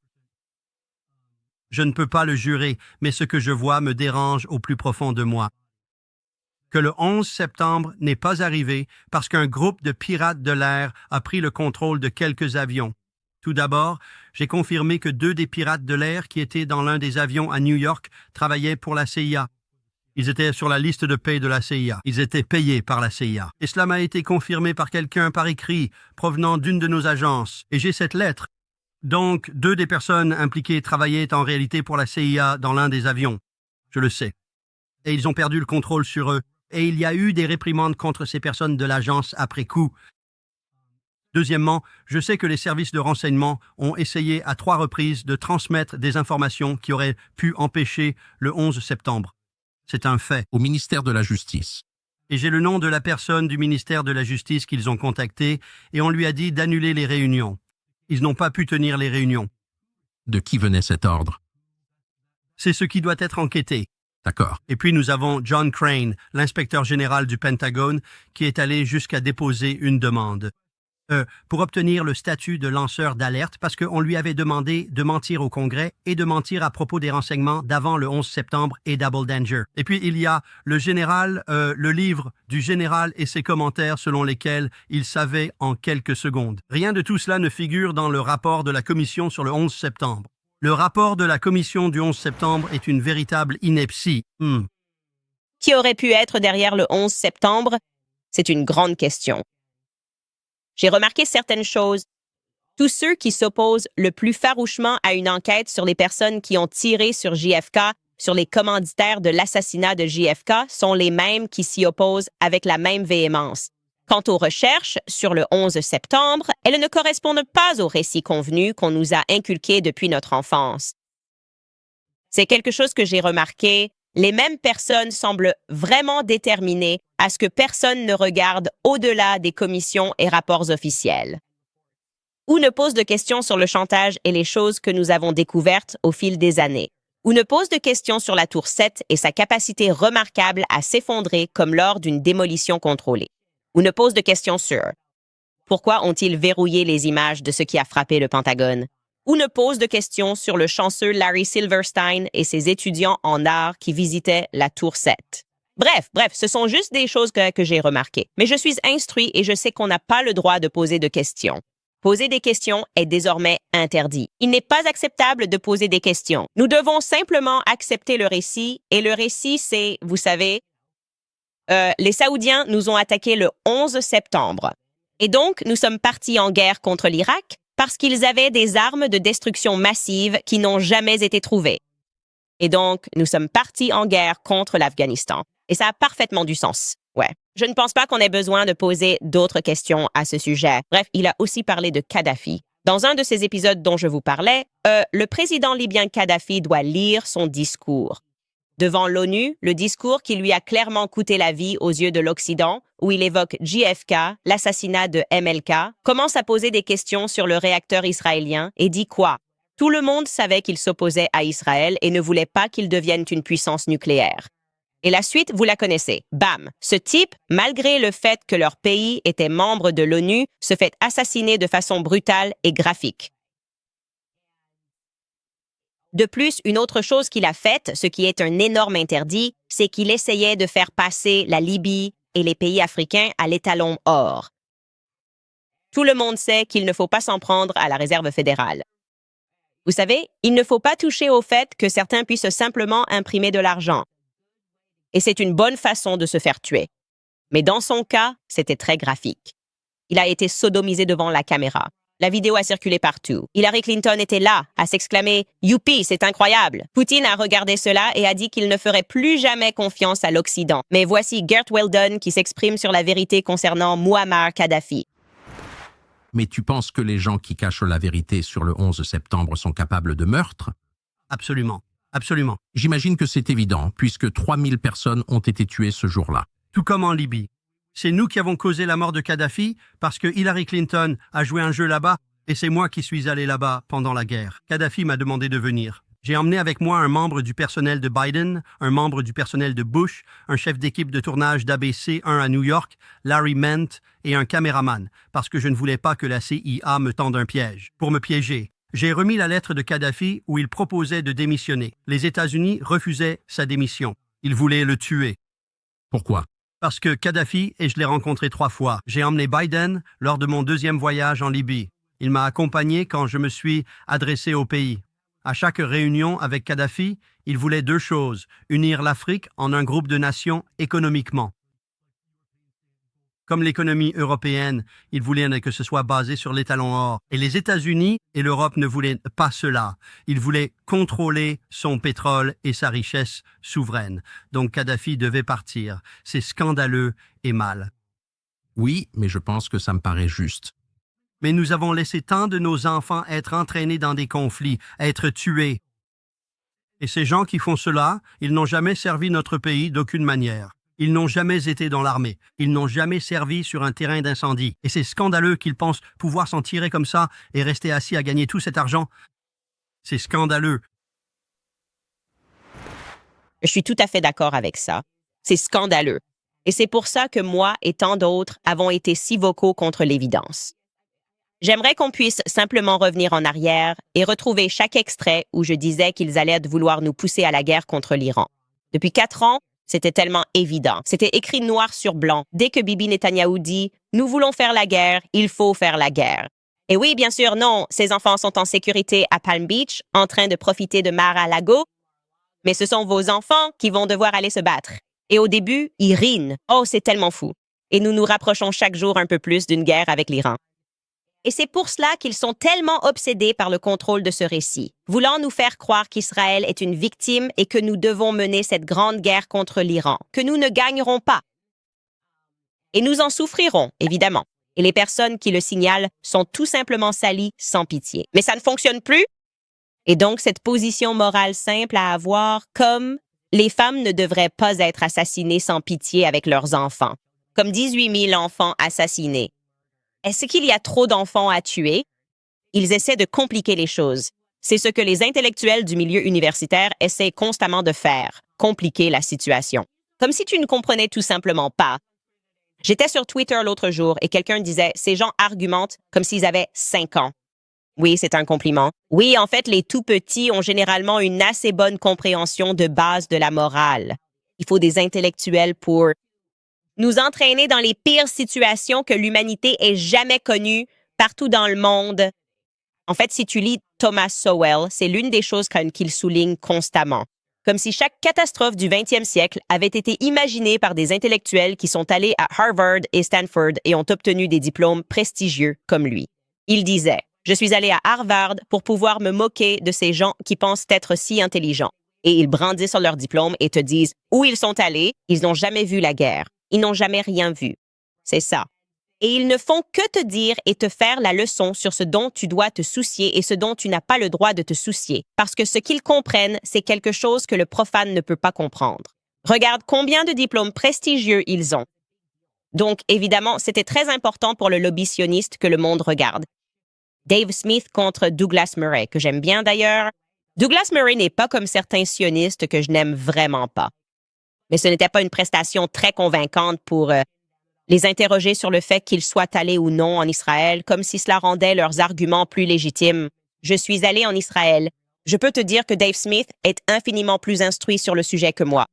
S6: Je ne peux pas le jurer, mais ce que je vois me dérange au plus profond de moi. Que le 11 septembre n'est pas arrivé parce qu'un groupe de pirates de l'air a pris le contrôle de quelques avions. Tout d'abord, j'ai confirmé que 2 des pirates de l'air qui étaient dans l'un des avions à New York travaillaient pour la CIA. Ils étaient sur la liste de paie de la CIA. Ils étaient payés par la CIA. Et cela m'a été confirmé par quelqu'un par écrit, provenant d'une de nos agences. Et j'ai cette lettre. Donc, 2 des personnes impliquées travaillaient en réalité pour la CIA dans l'un des avions. Je le sais. Et ils ont perdu le contrôle sur eux. Et il y a eu des réprimandes contre ces personnes de l'agence après coup. Deuxièmement, je sais que les services de renseignement ont essayé à 3 reprises de transmettre des informations qui auraient pu empêcher le 11 septembre. C'est un fait.
S5: Au ministère de la Justice.
S6: Et j'ai le nom de la personne du ministère de la Justice qu'ils ont contacté et on lui a dit d'annuler les réunions. Ils n'ont pas pu tenir les réunions.
S5: De qui venait cet ordre?
S6: C'est ce qui doit être enquêté.
S5: D'accord.
S6: Et puis nous avons John Crane, l'inspecteur général du Pentagone, qui est allé jusqu'à déposer une demande. Pour obtenir le statut de lanceur d'alerte parce qu'on lui avait demandé de mentir au Congrès et de mentir à propos des renseignements d'avant le 11 septembre et Double Danger. Et puis il y a le livre du général et ses commentaires selon lesquels il savait en quelques secondes. Rien de tout cela ne figure dans le rapport de la commission sur le 11 septembre. Le rapport de la commission du 11 septembre est une véritable ineptie.
S1: Qui aurait pu être derrière le 11 septembre? C'est une grande question. J'ai remarqué certaines choses. Tous ceux qui s'opposent le plus farouchement à une enquête sur les personnes qui ont tiré sur JFK, sur les commanditaires de l'assassinat de JFK, sont les mêmes qui s'y opposent avec la même véhémence. Quant aux recherches sur le 11 septembre, elles ne correspondent pas au récit convenu qu'on nous a inculqué depuis notre enfance. C'est quelque chose que j'ai remarqué. Les mêmes personnes semblent vraiment déterminées à ce que personne ne regarde au-delà des commissions et rapports officiels. Ou ne pose de questions sur le chantage et les choses que nous avons découvertes au fil des années. Ou ne pose de questions sur la tour 7 et sa capacité remarquable à s'effondrer comme lors d'une démolition contrôlée. Ou ne pose de questions sur pourquoi ont-ils verrouillé les images de ce qui a frappé le Pentagone? Ou ne pose de questions sur le chanceux Larry Silverstein et ses étudiants en art qui visitaient la tour 7. Bref, ce sont juste des choses que j'ai remarquées. Mais je suis instruit et je sais qu'on n'a pas le droit de poser de questions. Poser des questions est désormais interdit. Il n'est pas acceptable de poser des questions. Nous devons simplement accepter le récit, et le récit, c'est, vous savez, les Saoudiens nous ont attaqués le 11 septembre. Et donc, nous sommes partis en guerre contre l'Irak parce qu'ils avaient des armes de destruction massive qui n'ont jamais été trouvées. Et donc, nous sommes partis en guerre contre l'Afghanistan. Et ça a parfaitement du sens. Ouais. Je ne pense pas qu'on ait besoin de poser d'autres questions à ce sujet. Bref, il a aussi parlé de Kadhafi. Dans un de ces épisodes dont je vous parlais, le président libyen Kadhafi doit lire son discours. Devant l'ONU, le discours qui lui a clairement coûté la vie aux yeux de l'Occident, où il évoque JFK, l'assassinat de MLK, commence à poser des questions sur le réacteur israélien et dit quoi? Tout le monde savait qu'il s'opposait à Israël et ne voulait pas qu'il devienne une puissance nucléaire. Et la suite, vous la connaissez. Bam! Ce type, malgré le fait que leur pays était membre de l'ONU, se fait assassiner de façon brutale et graphique. De plus, une autre chose qu'il a faite, ce qui est un énorme interdit, c'est qu'il essayait de faire passer la Libye et les pays africains à l'étalon or. Tout le monde sait qu'il ne faut pas s'en prendre à la Réserve fédérale. Vous savez, il ne faut pas toucher au fait que certains puissent simplement imprimer de l'argent. Et c'est une bonne façon de se faire tuer. Mais dans son cas, c'était très graphique. Il a été sodomisé devant la caméra. La vidéo a circulé partout. Hillary Clinton était là, à s'exclamer « Youpi, c'est incroyable !» Poutine a regardé cela et a dit qu'il ne ferait plus jamais confiance à l'Occident. Mais voici Gert Weldon qui s'exprime sur la vérité concernant Muammar Kadhafi.
S5: Mais tu penses que les gens qui cachent la vérité sur le 11 septembre sont capables de meurtre?
S6: Absolument. Absolument.
S5: J'imagine que c'est évident, puisque 3000 personnes ont été tuées ce jour-là.
S6: Tout comme en Libye. C'est nous qui avons causé la mort de Kadhafi parce que Hillary Clinton a joué un jeu là-bas et c'est moi qui suis allé là-bas pendant la guerre. Kadhafi m'a demandé de venir. J'ai emmené avec moi un membre du personnel de Biden, un membre du personnel de Bush, un chef d'équipe de tournage d'ABC1 à New York, Larry Ment, et un caméraman, parce que je ne voulais pas que la CIA me tende un piège, pour me piéger. J'ai remis la lettre de Kadhafi où il proposait de démissionner. Les États-Unis refusaient sa démission. Ils voulaient le tuer.
S5: Pourquoi?
S6: Parce que Kadhafi, et je l'ai rencontré 3 fois, j'ai emmené Biden lors de mon 2e voyage en Libye. Il m'a accompagné quand je me suis adressé au pays. À chaque réunion avec Kadhafi, il voulait 2 choses, unir l'Afrique en un groupe de nations économiquement. Comme l'économie européenne, il voulait que ce soit basé sur l'étalon or. Et les États-Unis et l'Europe ne voulaient pas cela. Ils voulaient contrôler son pétrole et sa richesse souveraine. Donc Kadhafi devait partir. C'est scandaleux et mal.
S5: Oui, mais je pense que ça me paraît juste.
S6: Mais nous avons laissé tant de nos enfants être entraînés dans des conflits, être tués. Et ces gens qui font cela, ils n'ont jamais servi notre pays d'aucune manière. Ils n'ont jamais été dans l'armée. Ils n'ont jamais servi sur un terrain d'incendie. Et c'est scandaleux qu'ils pensent pouvoir s'en tirer comme ça et rester assis à gagner tout cet argent. C'est scandaleux.
S1: Je suis tout à fait d'accord avec ça. C'est scandaleux. Et c'est pour ça que moi et tant d'autres avons été si vocaux contre l'évidence. J'aimerais qu'on puisse simplement revenir en arrière et retrouver chaque extrait où je disais qu'ils allaient vouloir nous pousser à la guerre contre l'Iran. Depuis 4 ans, c'était tellement évident. C'était écrit noir sur blanc. Dès que Bibi Netanyahou dit « Nous voulons faire la guerre, il faut faire la guerre ». Et oui, bien sûr, non, ces enfants sont en sécurité à Palm Beach, en train de profiter de Mar-a-Lago, mais ce sont vos enfants qui vont devoir aller se battre. Et au début, ils rient. Oh, c'est tellement fou. Et nous nous rapprochons chaque jour un peu plus d'une guerre avec l'Iran. Et c'est pour cela qu'ils sont tellement obsédés par le contrôle de ce récit, voulant nous faire croire qu'Israël est une victime et que nous devons mener cette grande guerre contre l'Iran, que nous ne gagnerons pas. Et nous en souffrirons, évidemment. Et les personnes qui le signalent sont tout simplement salies sans pitié. Mais ça ne fonctionne plus. Et donc, cette position morale simple à avoir, comme les femmes ne devraient pas être assassinées sans pitié avec leurs enfants, comme 18 000 enfants assassinés. Est-ce qu'il y a trop d'enfants à tuer? Ils essaient de compliquer les choses. C'est ce que les intellectuels du milieu universitaire essaient constamment de faire, compliquer la situation. Comme si tu ne comprenais tout simplement pas. J'étais sur Twitter l'autre jour et quelqu'un disait « Ces gens argumentent comme s'ils avaient 5 ans ». Oui, c'est un compliment. Oui, en fait, les tout-petits ont généralement une assez bonne compréhension de base de la morale. Il faut des intellectuels pour nous entraîner dans les pires situations que l'humanité ait jamais connues partout dans le monde. En fait, si tu lis Thomas Sowell, c'est l'une des choses qu'il souligne constamment. Comme si chaque catastrophe du 20e siècle avait été imaginée par des intellectuels qui sont allés à Harvard et Stanford et ont obtenu des diplômes prestigieux comme lui. Il disait « Je suis allé à Harvard pour pouvoir me moquer de ces gens qui pensent être si intelligents. » Et ils brandissent sur leur diplôme et te disent où ils sont allés, ils n'ont jamais vu la guerre. Ils n'ont jamais rien vu. C'est ça. Et ils ne font que te dire et te faire la leçon sur ce dont tu dois te soucier et ce dont tu n'as pas le droit de te soucier. Parce que ce qu'ils comprennent, c'est quelque chose que le profane ne peut pas comprendre. Regarde combien de diplômes prestigieux ils ont. Donc, évidemment, c'était très important pour le lobby sioniste que le monde regarde. Dave Smith contre Douglas Murray, que j'aime bien d'ailleurs. Douglas Murray n'est pas comme certains sionistes que je n'aime vraiment pas. Mais ce n'était pas une prestation très convaincante pour les interroger sur le fait qu'ils soient allés ou non en Israël, comme si cela rendait leurs arguments plus légitimes. Je suis allé en Israël. Je peux te dire que Dave Smith est infiniment plus instruit sur le sujet que moi.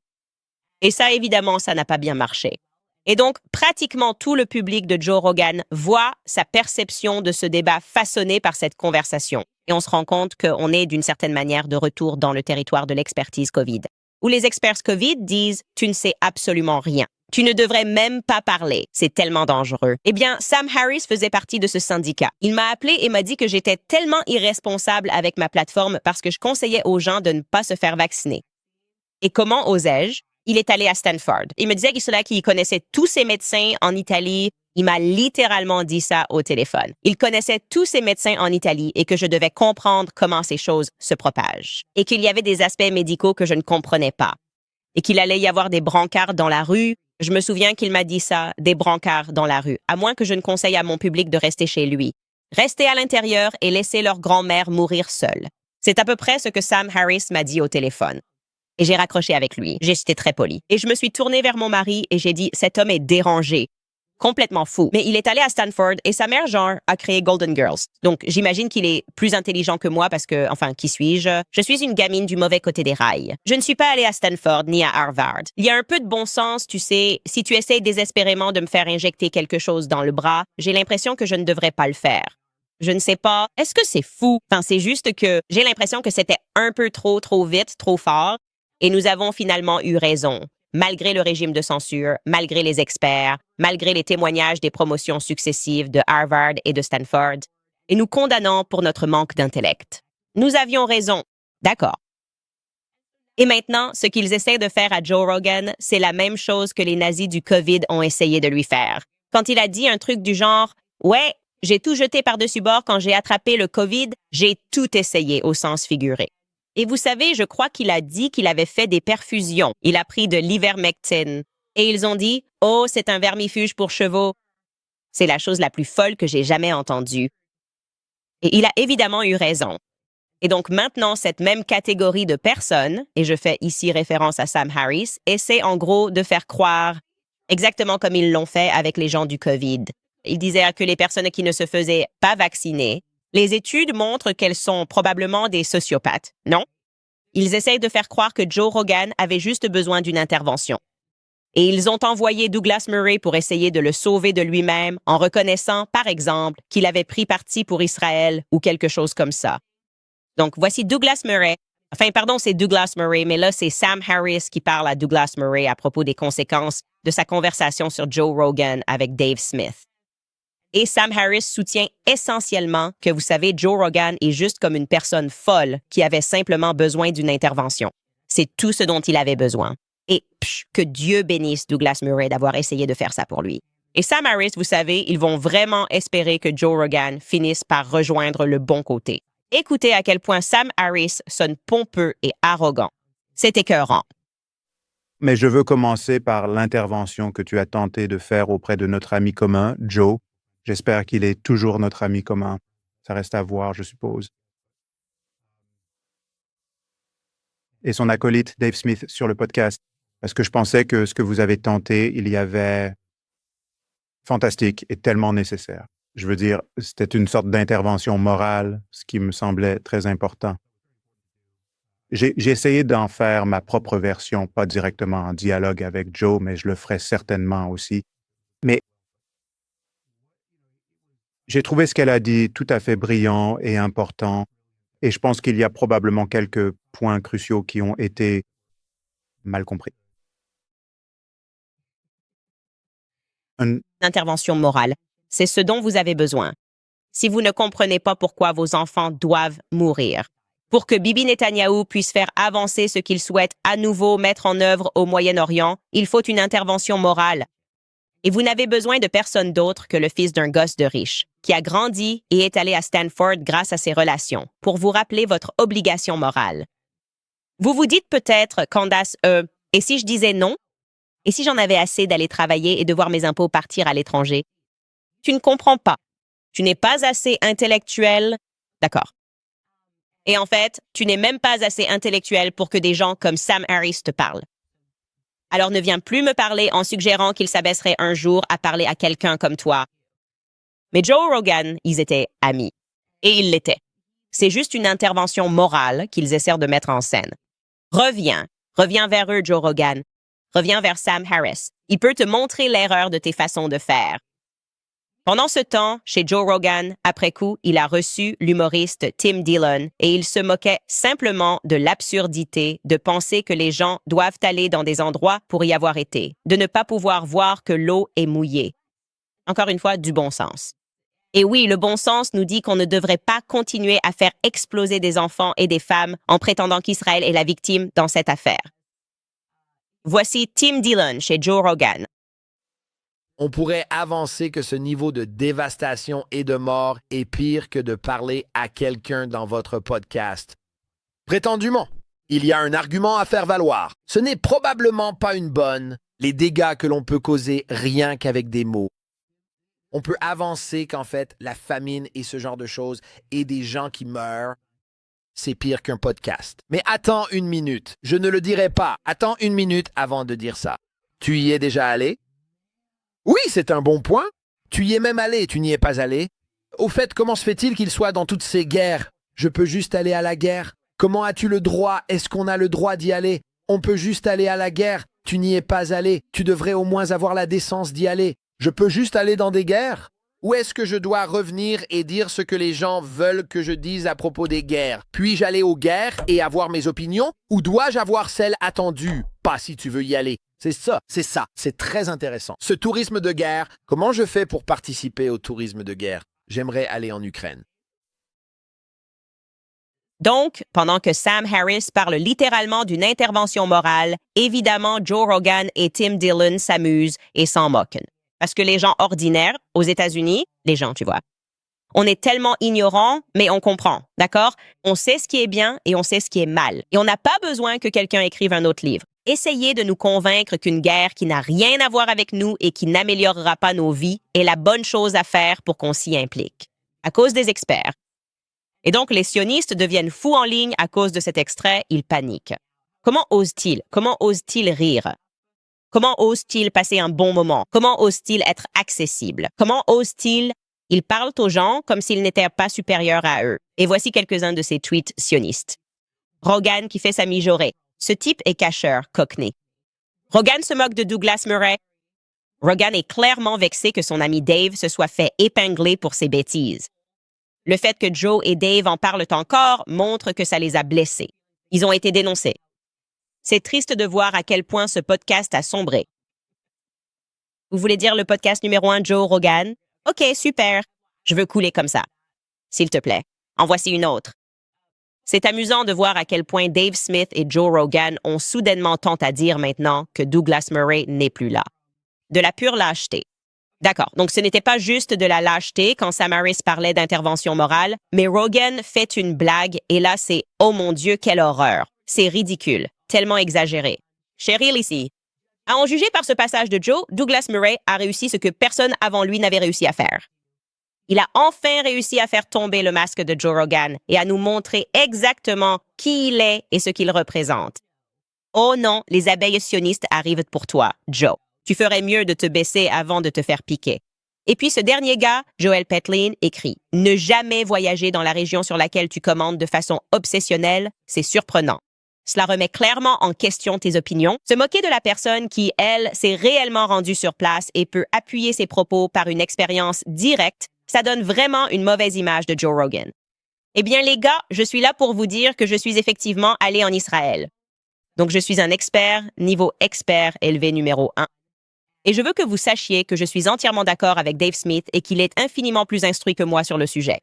S1: Et ça, évidemment, ça n'a pas bien marché. Et donc, pratiquement tout le public de Joe Rogan voit sa perception de ce débat façonnée par cette conversation. Et on se rend compte qu'on est d'une certaine manière de retour dans le territoire de l'expertise COVID. Où les experts COVID disent « Tu ne sais absolument rien. Tu ne devrais même pas parler. C'est tellement dangereux. » Eh bien, Sam Harris faisait partie de ce syndicat. Il m'a appelé et m'a dit que j'étais tellement irresponsable avec ma plateforme parce que je conseillais aux gens de ne pas se faire vacciner. Et comment osais-je? Il est allé à Stanford. Il me disait qu'il connaissait tous ses médecins en Italie. Il m'a littéralement dit ça au téléphone. Il connaissait tous ses médecins en Italie et que je devais comprendre comment ces choses se propagent. Et qu'il y avait des aspects médicaux que je ne comprenais pas. Et qu'il allait y avoir des brancards dans la rue. Je me souviens qu'il m'a dit ça, des brancards dans la rue. À moins que je ne conseille à mon public de rester chez lui. Rester à l'intérieur et laisser leur grand-mère mourir seule. C'est à peu près ce que Sam Harris m'a dit au téléphone. Et j'ai raccroché avec lui. J'étais très poli. Et je me suis tournée vers mon mari et j'ai dit, cet homme est dérangé. Complètement fou. Mais il est allé à Stanford et sa mère, genre, a créé Golden Girls. Donc, j'imagine qu'il est plus intelligent que moi parce que, enfin, qui suis-je? Je suis une gamine du mauvais côté des rails. Je ne suis pas allée à Stanford ni à Harvard. Il y a un peu de bon sens, tu sais. Si tu essayes désespérément de me faire injecter quelque chose dans le bras, j'ai l'impression que je ne devrais pas le faire. Je ne sais pas. Est-ce que c'est fou? Enfin, c'est juste que j'ai l'impression que c'était un peu trop vite, trop fort. Et nous avons finalement eu raison. Malgré le régime de censure, malgré les experts, malgré les témoignages des promotions successives de Harvard et de Stanford, et nous condamnons pour notre manque d'intellect. Nous avions raison. D'accord. Et maintenant, ce qu'ils essaient de faire à Joe Rogan, c'est la même chose que les nazis du COVID ont essayé de lui faire. Quand il a dit un truc du genre « Ouais, j'ai tout jeté par-dessus bord quand j'ai attrapé le COVID, j'ai tout essayé au sens figuré. » Et vous savez, je crois qu'il a dit qu'il avait fait des perfusions. Il a pris de l'ivermectine. Et ils ont dit « Oh, c'est un vermifuge pour chevaux. » C'est la chose la plus folle que j'ai jamais entendue. Et il a évidemment eu raison. Et donc maintenant, cette même catégorie de personnes, et je fais ici référence à Sam Harris, essaie en gros de faire croire, exactement comme ils l'ont fait avec les gens du COVID. Ils disaient que les personnes qui ne se faisaient pas vacciner, les études montrent qu'elles sont probablement des sociopathes, non? Ils essayent de faire croire que Joe Rogan avait juste besoin d'une intervention. Et ils ont envoyé Douglas Murray pour essayer de le sauver de lui-même en reconnaissant, par exemple, qu'il avait pris parti pour Israël ou quelque chose comme ça. Donc, voici Douglas Murray. Enfin, pardon, c'est Douglas Murray, mais là, c'est Sam Harris qui parle à Douglas Murray à propos des conséquences de sa conversation sur Joe Rogan avec Dave Smith. Et Sam Harris soutient essentiellement que, vous savez, Joe Rogan est juste comme une personne folle qui avait simplement besoin d'une intervention. C'est tout ce dont il avait besoin. Et que Dieu bénisse Douglas Murray d'avoir essayé de faire ça pour lui. Et Sam Harris, vous savez, ils vont vraiment espérer que Joe Rogan finisse par rejoindre le bon côté. Écoutez à quel point Sam Harris sonne pompeux et arrogant. C'est écœurant.
S7: Mais je veux commencer par l'intervention que tu as tenté de faire auprès de notre ami commun, Joe. J'espère qu'il est toujours notre ami commun. Ça reste à voir, je suppose. Et son acolyte, Dave Smith, sur le podcast. Parce que je pensais que ce que vous avez tenté, il y avait fantastique et tellement nécessaire. Je veux dire, c'était une sorte d'intervention morale, ce qui me semblait très important. J'ai essayé d'en faire ma propre version, pas directement en dialogue avec Joe, mais je le ferai certainement aussi. Mais j'ai trouvé ce qu'elle a dit tout à fait brillant et important, et je pense qu'il y a probablement quelques points cruciaux qui ont été mal compris.
S1: Une intervention morale, c'est ce dont vous avez besoin. Si vous ne comprenez pas pourquoi vos enfants doivent mourir, pour que Bibi Netanyahou puisse faire avancer ce qu'il souhaite à nouveau mettre en œuvre au Moyen-Orient, il faut une intervention morale. Et vous n'avez besoin de personne d'autre que le fils d'un gosse de riche, qui a grandi et est allé à Stanford grâce à ses relations, pour vous rappeler votre obligation morale. Vous vous dites peut-être, Candace, et si je disais non? Et si j'en avais assez d'aller travailler et de voir mes impôts partir à l'étranger? Tu ne comprends pas. Tu n'es pas assez intellectuel. D'accord. Et en fait, tu n'es même pas assez intellectuel pour que des gens comme Sam Harris te parlent. Alors ne viens plus me parler en suggérant qu'il s'abaisserait un jour à parler à quelqu'un comme toi. Mais Joe Rogan, ils étaient amis. Et ils l'étaient. C'est juste une intervention morale qu'ils essaient de mettre en scène. Reviens vers eux, Joe Rogan. Reviens vers Sam Harris. Il peut te montrer l'erreur de tes façons de faire. Pendant ce temps, chez Joe Rogan, après coup, il a reçu l'humoriste Tim Dillon et il se moquait simplement de l'absurdité de penser que les gens doivent aller dans des endroits pour y avoir été, de ne pas pouvoir voir que l'eau est mouillée. Encore une fois, du bon sens. Et oui, le bon sens nous dit qu'on ne devrait pas continuer à faire exploser des enfants et des femmes en prétendant qu'Israël est la victime dans cette affaire. Voici Tim Dillon chez Joe Rogan.
S8: On pourrait avancer que ce niveau de dévastation et de mort est pire que de parler à quelqu'un dans votre podcast. Prétendument, il y a un argument à faire valoir. Ce n'est probablement pas une bonne, les dégâts que l'on peut causer rien qu'avec des mots. On peut avancer qu'en fait, la famine et ce genre de choses et des gens qui meurent, c'est pire qu'un podcast. Mais attends une minute. Je ne le dirai pas. Attends une minute avant de dire ça. Tu y es déjà allé? Oui, c'est un bon point. Tu y es même allé, tu n'y es pas allé. Au fait, comment se fait-il qu'il soit dans toutes ces guerres? Je peux juste aller à la guerre. Comment as-tu le droit? Est-ce qu'on a le droit d'y aller? On peut juste aller à la guerre. Tu n'y es pas allé. Tu devrais au moins avoir la décence d'y aller. Je peux juste aller dans des guerres? Ou est-ce que je dois revenir et dire ce que les gens veulent que je dise à propos des guerres? Puis-je aller aux guerres et avoir mes opinions? Ou dois-je avoir celles attendues? Pas si tu veux y aller. C'est ça. C'est très intéressant. Ce tourisme de guerre, comment je fais pour participer au tourisme de guerre? J'aimerais aller en Ukraine.
S1: Donc, pendant que Sam Harris parle littéralement d'une intervention morale, évidemment, Joe Rogan et Tim Dillon s'amusent et s'en moquent. Parce que les gens ordinaires, aux États-Unis, les gens, tu vois, on est tellement ignorants, mais on comprend, d'accord? On sait ce qui est bien et on sait ce qui est mal. Et on n'a pas besoin que quelqu'un écrive un autre livre. Essayez de nous convaincre qu'une guerre qui n'a rien à voir avec nous et qui n'améliorera pas nos vies est la bonne chose à faire pour qu'on s'y implique. À cause des experts. Et donc, les sionistes deviennent fous en ligne à cause de cet extrait, ils paniquent. Comment osent-ils? Comment osent-ils rire? Comment osent-ils passer un bon moment? Comment osent-ils être accessibles? Comment osent-ils? Ils parlent aux gens comme s'ils n'étaient pas supérieurs à eux. Et voici quelques-uns de ces tweets sionistes. Rogan qui fait sa mijaurée. Ce type est cacheur, cockney. Rogan se moque de Douglas Murray. Rogan est clairement vexé que son ami Dave se soit fait épingler pour ses bêtises. Le fait que Joe et Dave en parlent encore montre que ça les a blessés. Ils ont été dénoncés. C'est triste de voir à quel point ce podcast a sombré. Vous voulez dire le podcast numéro 1, Joe Rogan? OK, super. Je veux couler comme ça. S'il te plaît, en voici une autre. C'est amusant de voir à quel point Dave Smith et Joe Rogan ont soudainement tant à dire maintenant que Douglas Murray n'est plus là. De la pure lâcheté. D'accord, donc ce n'était pas juste de la lâcheté quand Sam Harris parlait d'intervention morale, mais Rogan fait une blague et là c'est « Oh mon Dieu, quelle horreur! » C'est ridicule, tellement exagéré. Cheryl ici. À en juger par ce passage de Joe, Douglas Murray a réussi ce que personne avant lui n'avait réussi à faire. Il a enfin réussi à faire tomber le masque de Joe Rogan et à nous montrer exactement qui il est et ce qu'il représente. Oh non, les abeilles sionistes arrivent pour toi, Joe. Tu ferais mieux de te baisser avant de te faire piquer. Et puis ce dernier gars, Joel Petlin, écrit « Ne jamais voyager dans la région sur laquelle tu commandes de façon obsessionnelle, c'est surprenant. Cela remet clairement en question tes opinions. Se moquer de la personne qui, elle, s'est réellement rendue sur place et peut appuyer ses propos par une expérience directe, ça donne vraiment une mauvaise image de Joe Rogan. Eh bien, les gars, je suis là pour vous dire que je suis effectivement allé en Israël. Donc, je suis un expert, niveau expert élevé numéro 1. Et je veux que vous sachiez que je suis entièrement d'accord avec Dave Smith et qu'il est infiniment plus instruit que moi sur le sujet.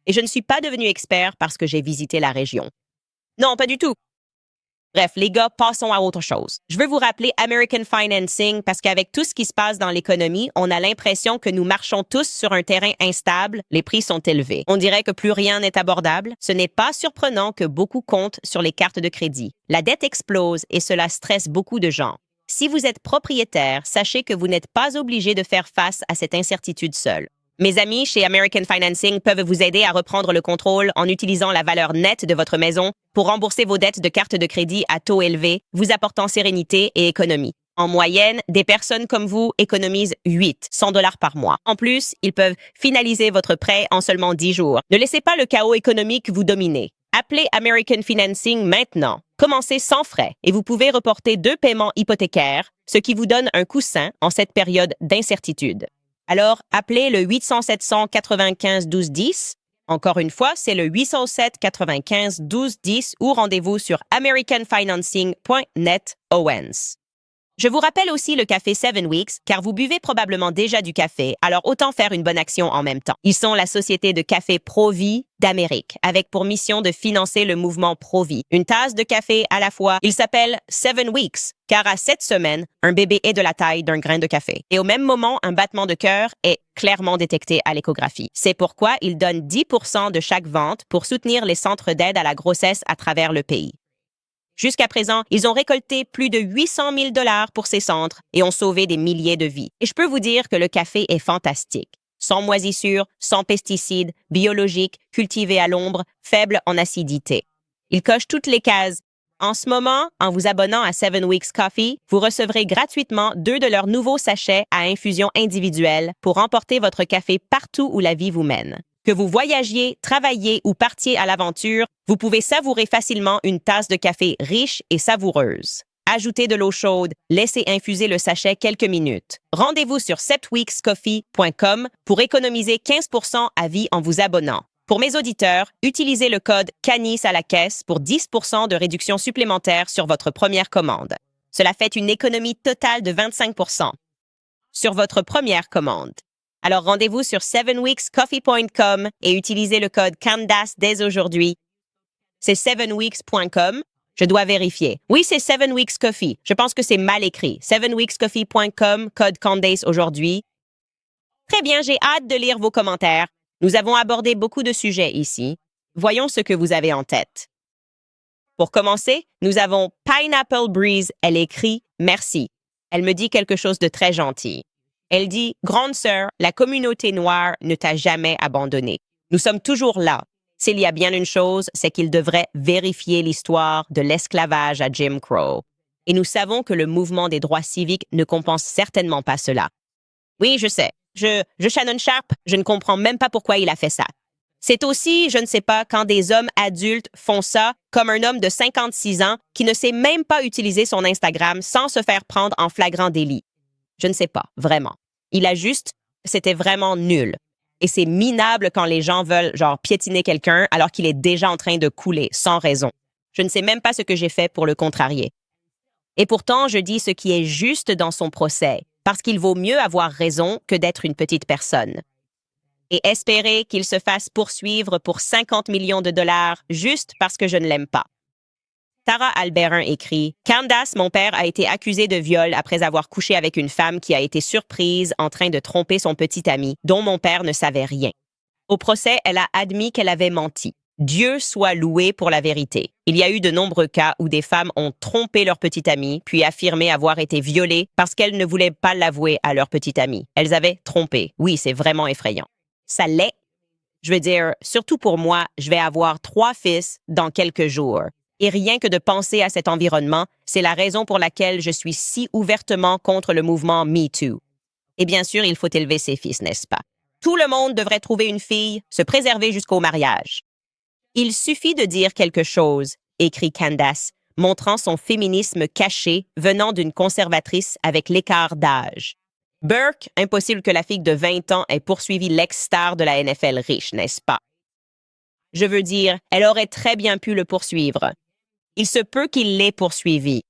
S1: Et je ne suis pas devenu expert parce que j'ai visité la région. Non, pas du tout. Bref, les gars, passons à autre chose. Je veux vous rappeler American Financing parce qu'avec tout ce qui se passe dans l'économie, on a l'impression que nous marchons tous sur un terrain instable, les prix sont élevés. On dirait que plus rien n'est abordable. Ce n'est pas surprenant que beaucoup comptent sur les cartes de crédit. La dette explose et cela stresse beaucoup de gens. Si vous êtes propriétaire, sachez que vous n'êtes pas obligé de faire face à cette incertitude seul. Mes amis chez American Financing peuvent vous aider à reprendre le contrôle en utilisant la valeur nette de votre maison pour rembourser vos dettes de carte de crédit à taux élevé, vous apportant sérénité et économie. En moyenne, des personnes comme vous économisent 100 $ par mois. En plus, ils peuvent finaliser votre prêt en seulement 10 jours. Ne laissez pas le chaos économique vous dominer. Appelez American Financing maintenant. Commencez sans frais et vous pouvez reporter 2 paiements hypothécaires, ce qui vous donne un coussin en cette période d'incertitude. Alors, appelez le 807-195-1210. Encore une fois, c'est le 807-95-1210 ou rendez-vous sur americanfinancing.net Owens. Je vous rappelle aussi le café 7 Weeks, car vous buvez probablement déjà du café, alors autant faire une bonne action en même temps. Ils sont la société de café Pro-Vie d'Amérique, avec pour mission de financer le mouvement Pro-Vie. Une tasse de café à la fois. Il s'appelle 7 Weeks, car à 7 semaines, un bébé est de la taille d'un grain de café. Et au même moment, un battement de cœur est clairement détecté à l'échographie. C'est pourquoi ils donnent 10% de chaque vente pour soutenir les centres d'aide à la grossesse à travers le pays. Jusqu'à présent, ils ont récolté plus de 800 000 $ pour ces centres et ont sauvé des milliers de vies. Et je peux vous dire que le café est fantastique. sans moisissure, sans pesticides, biologiques, cultivé à l'ombre, faible en acidité. Il coche toutes les cases. En ce moment, en vous abonnant à 7 Weeks Coffee, vous recevrez gratuitement 2 de leurs nouveaux sachets à infusion individuelle pour emporter votre café partout où la vie vous mène. Que vous voyagiez, travailliez ou partiez à l'aventure, vous pouvez savourer facilement une tasse de café riche et savoureuse. Ajoutez de l'eau chaude, laissez infuser le sachet quelques minutes. Rendez-vous sur 7weekscoffee.com pour économiser 15% à vie en vous abonnant. Pour mes auditeurs, utilisez le code CANIS à la caisse pour 10% de réduction supplémentaire sur votre première commande. Cela fait une économie totale de 25% sur votre première commande. Alors rendez-vous sur 7weekscoffee.com et utilisez le code CANDAS dès aujourd'hui. C'est 7weeks.com. Je dois vérifier. Oui, c'est 7 Weeks Coffee. Je pense que c'est mal écrit. 7weekscoffee.com, code CANDAS aujourd'hui. Très bien, j'ai hâte de lire vos commentaires. Nous avons abordé beaucoup de sujets ici. Voyons ce que vous avez en tête. Pour commencer, nous avons Pineapple Breeze. Elle écrit « Merci ». Elle me dit quelque chose de très gentil. Elle dit « Grande sœur, la communauté noire ne t'a jamais abandonné. Nous sommes toujours là. S'il y a bien une chose, c'est qu'il devrait vérifier l'histoire de l'esclavage à Jim Crow. Et nous savons que le mouvement des droits civiques ne compense certainement pas cela. Oui, je sais. Je Shannon Sharpe, je ne comprends même pas pourquoi il a fait ça. C'est aussi, je ne sais pas, quand des hommes adultes font ça, comme un homme de 56 ans qui ne sait même pas utiliser son Instagram sans se faire prendre en flagrant délit. Je ne sais pas, vraiment. C'était vraiment nul. Et c'est minable quand les gens veulent, piétiner quelqu'un alors qu'il est déjà en train de couler, sans raison. Je ne sais même pas ce que j'ai fait pour le contrarier. Et pourtant, je dis ce qui est juste dans son procès, parce qu'il vaut mieux avoir raison que d'être une petite personne. Et espérer qu'il se fasse poursuivre pour 50 millions de dollars juste parce que je ne l'aime pas. Tara Alberin écrit « Candace, mon père, a été accusé de viol après avoir couché avec une femme qui a été surprise en train de tromper son petit ami, dont mon père ne savait rien. Au procès, elle a admis qu'elle avait menti. Dieu soit loué pour la vérité. Il y a eu de nombreux cas où des femmes ont trompé leur petit ami, puis affirmé avoir été violées parce qu'elles ne voulaient pas l'avouer à leur petit ami. Elles avaient trompé. Oui, c'est vraiment effrayant. Ça l'est. Je veux dire, surtout pour moi, je vais avoir 3 fils dans quelques jours. Et rien que de penser à cet environnement, c'est la raison pour laquelle je suis si ouvertement contre le mouvement MeToo. Et bien sûr, il faut élever ses fils, n'est-ce pas? Tout le monde devrait trouver une fille, se préserver jusqu'au mariage. Il suffit de dire quelque chose, écrit Candace, montrant son féminisme caché venant d'une conservatrice avec l'écart d'âge. Burke, impossible que la fille de 20 ans ait poursuivi l'ex-star de la NFL riche, n'est-ce pas? Je veux dire, elle aurait très bien pu le poursuivre. Il se peut qu'il l'ait poursuivi.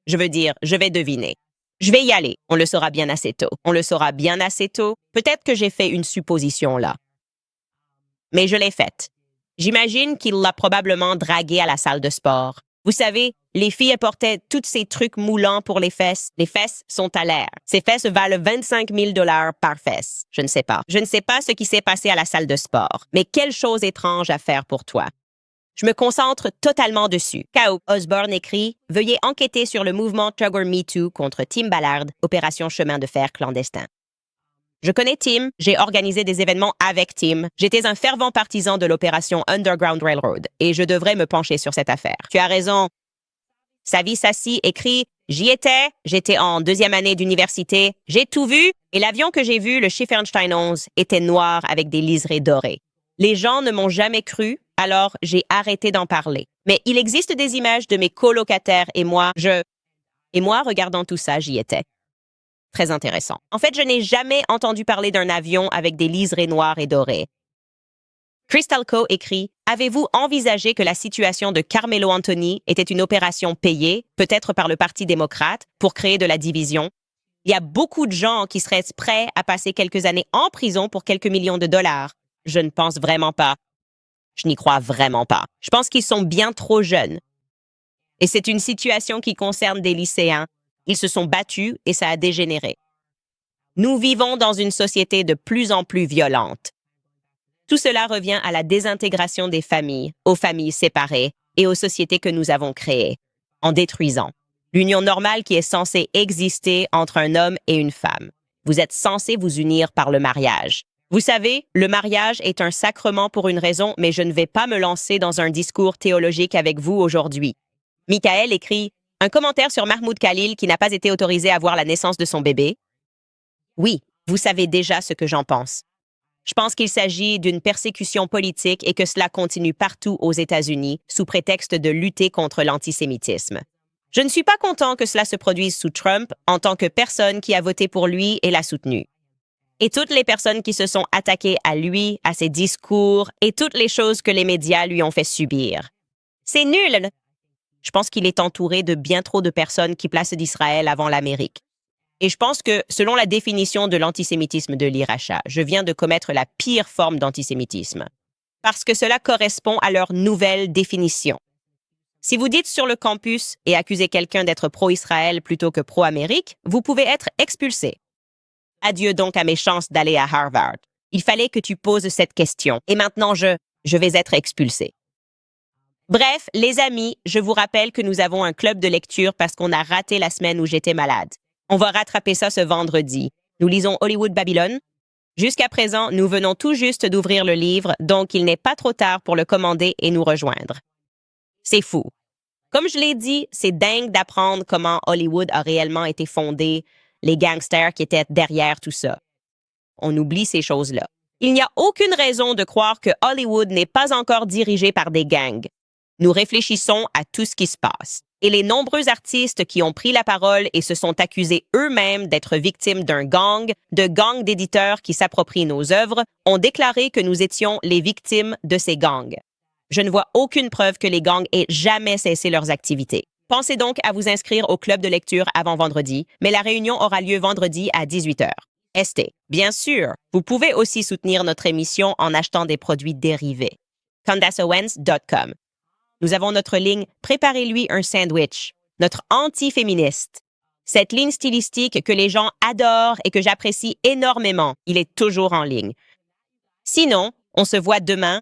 S1: Je veux dire, je vais deviner. Je vais y aller. On le saura bien assez tôt. On le saura bien assez tôt. Peut-être que j'ai fait une supposition là. Mais je l'ai faite. J'imagine qu'il l'a probablement draguée à la salle de sport. Vous savez, les filles portaient tous ces trucs moulants pour les fesses. Les fesses sont à l'air. Ces fesses valent 25 000 $ par fesse. Je ne sais pas. Je ne sais pas ce qui s'est passé à la salle de sport. Mais quelle chose étrange à faire pour toi. Je me concentre totalement dessus. K.O. Osborne écrit « Veuillez enquêter sur le mouvement Tugger Me Too contre Tim Ballard, opération chemin de fer clandestin. » Je connais Tim, j'ai organisé des événements avec Tim. J'étais un fervent partisan de l'opération Underground Railroad et je devrais me pencher sur cette affaire. Tu as raison. Savi Sassi écrit « J'étais en 2e année d'université, j'ai tout vu et l'avion que j'ai vu, le Schiffernstein 11, était noir avec des liserés dorés. Les gens ne m'ont jamais cru, alors j'ai arrêté d'en parler. Mais il existe des images de mes colocataires et moi, regardant tout ça, j'y étais. Très intéressant. En fait, je n'ai jamais entendu parler d'un avion avec des liserés noirs et dorés. Crystal Co écrit « Avez-vous envisagé que la situation de Carmelo Anthony était une opération payée, peut-être par le Parti démocrate, pour créer de la division? Il y a beaucoup de gens qui seraient prêts à passer quelques années en prison pour quelques millions de dollars. Je ne pense vraiment pas. Je n'y crois vraiment pas. Je pense qu'ils sont bien trop jeunes. Et c'est une situation qui concerne des lycéens. Ils se sont battus et ça a dégénéré. Nous vivons dans une société de plus en plus violente. Tout cela revient à la désintégration des familles, aux familles séparées et aux sociétés que nous avons créées, en détruisant l'union normale qui est censée exister entre un homme et une femme. Vous êtes censés vous unir par le mariage. Vous savez, le mariage est un sacrement pour une raison, mais je ne vais pas me lancer dans un discours théologique avec vous aujourd'hui. Michael écrit « Un commentaire sur Mahmoud Khalil qui n'a pas été autorisé à voir la naissance de son bébé. » Oui, vous savez déjà ce que j'en pense. Je pense qu'il s'agit d'une persécution politique et que cela continue partout aux États-Unis sous prétexte de lutter contre l'antisémitisme. Je ne suis pas content que cela se produise sous Trump en tant que personne qui a voté pour lui et l'a soutenu. Et toutes les personnes qui se sont attaquées à lui, à ses discours et toutes les choses que les médias lui ont fait subir. C'est nul! Je pense qu'il est entouré de bien trop de personnes qui placent d'Israël avant l'Amérique. Et je pense que, selon la définition de l'antisémitisme de l'Iracha, je viens de commettre la pire forme d'antisémitisme. Parce que cela correspond à leur nouvelle définition. Si vous dites sur le campus et accusez quelqu'un d'être pro-Israël plutôt que pro-Amérique, vous pouvez être expulsé. Adieu donc à mes chances d'aller à Harvard. Il fallait que tu poses cette question. Et maintenant, je vais être expulsé. Bref, les amis, je vous rappelle que nous avons un club de lecture parce qu'on a raté la semaine où j'étais malade. On va rattraper ça ce vendredi. Nous lisons Hollywood Babylon. Jusqu'à présent, nous venons tout juste d'ouvrir le livre, donc il n'est pas trop tard pour le commander et nous rejoindre. C'est fou. Comme je l'ai dit, c'est dingue d'apprendre comment Hollywood a réellement été fondé, les gangsters qui étaient derrière tout ça. On oublie ces choses-là. Il n'y a aucune raison de croire que Hollywood n'est pas encore dirigé par des gangs. Nous réfléchissons à tout ce qui se passe. Et les nombreux artistes qui ont pris la parole et se sont accusés eux-mêmes d'être victimes d'un gang, de gangs d'éditeurs qui s'approprient nos œuvres, ont déclaré que nous étions les victimes de ces gangs. Je ne vois aucune preuve que les gangs aient jamais cessé leurs activités. Pensez donc à vous inscrire au club de lecture avant vendredi, mais la réunion aura lieu vendredi à 18h. Bien sûr, vous pouvez aussi soutenir notre émission en achetant des produits dérivés. CandaceOwens.com. Nous avons notre ligne « Préparez-lui un sandwich », notre anti-féministe. Cette ligne stylistique que les gens adorent et que j'apprécie énormément, il est toujours en ligne. Sinon, on se voit demain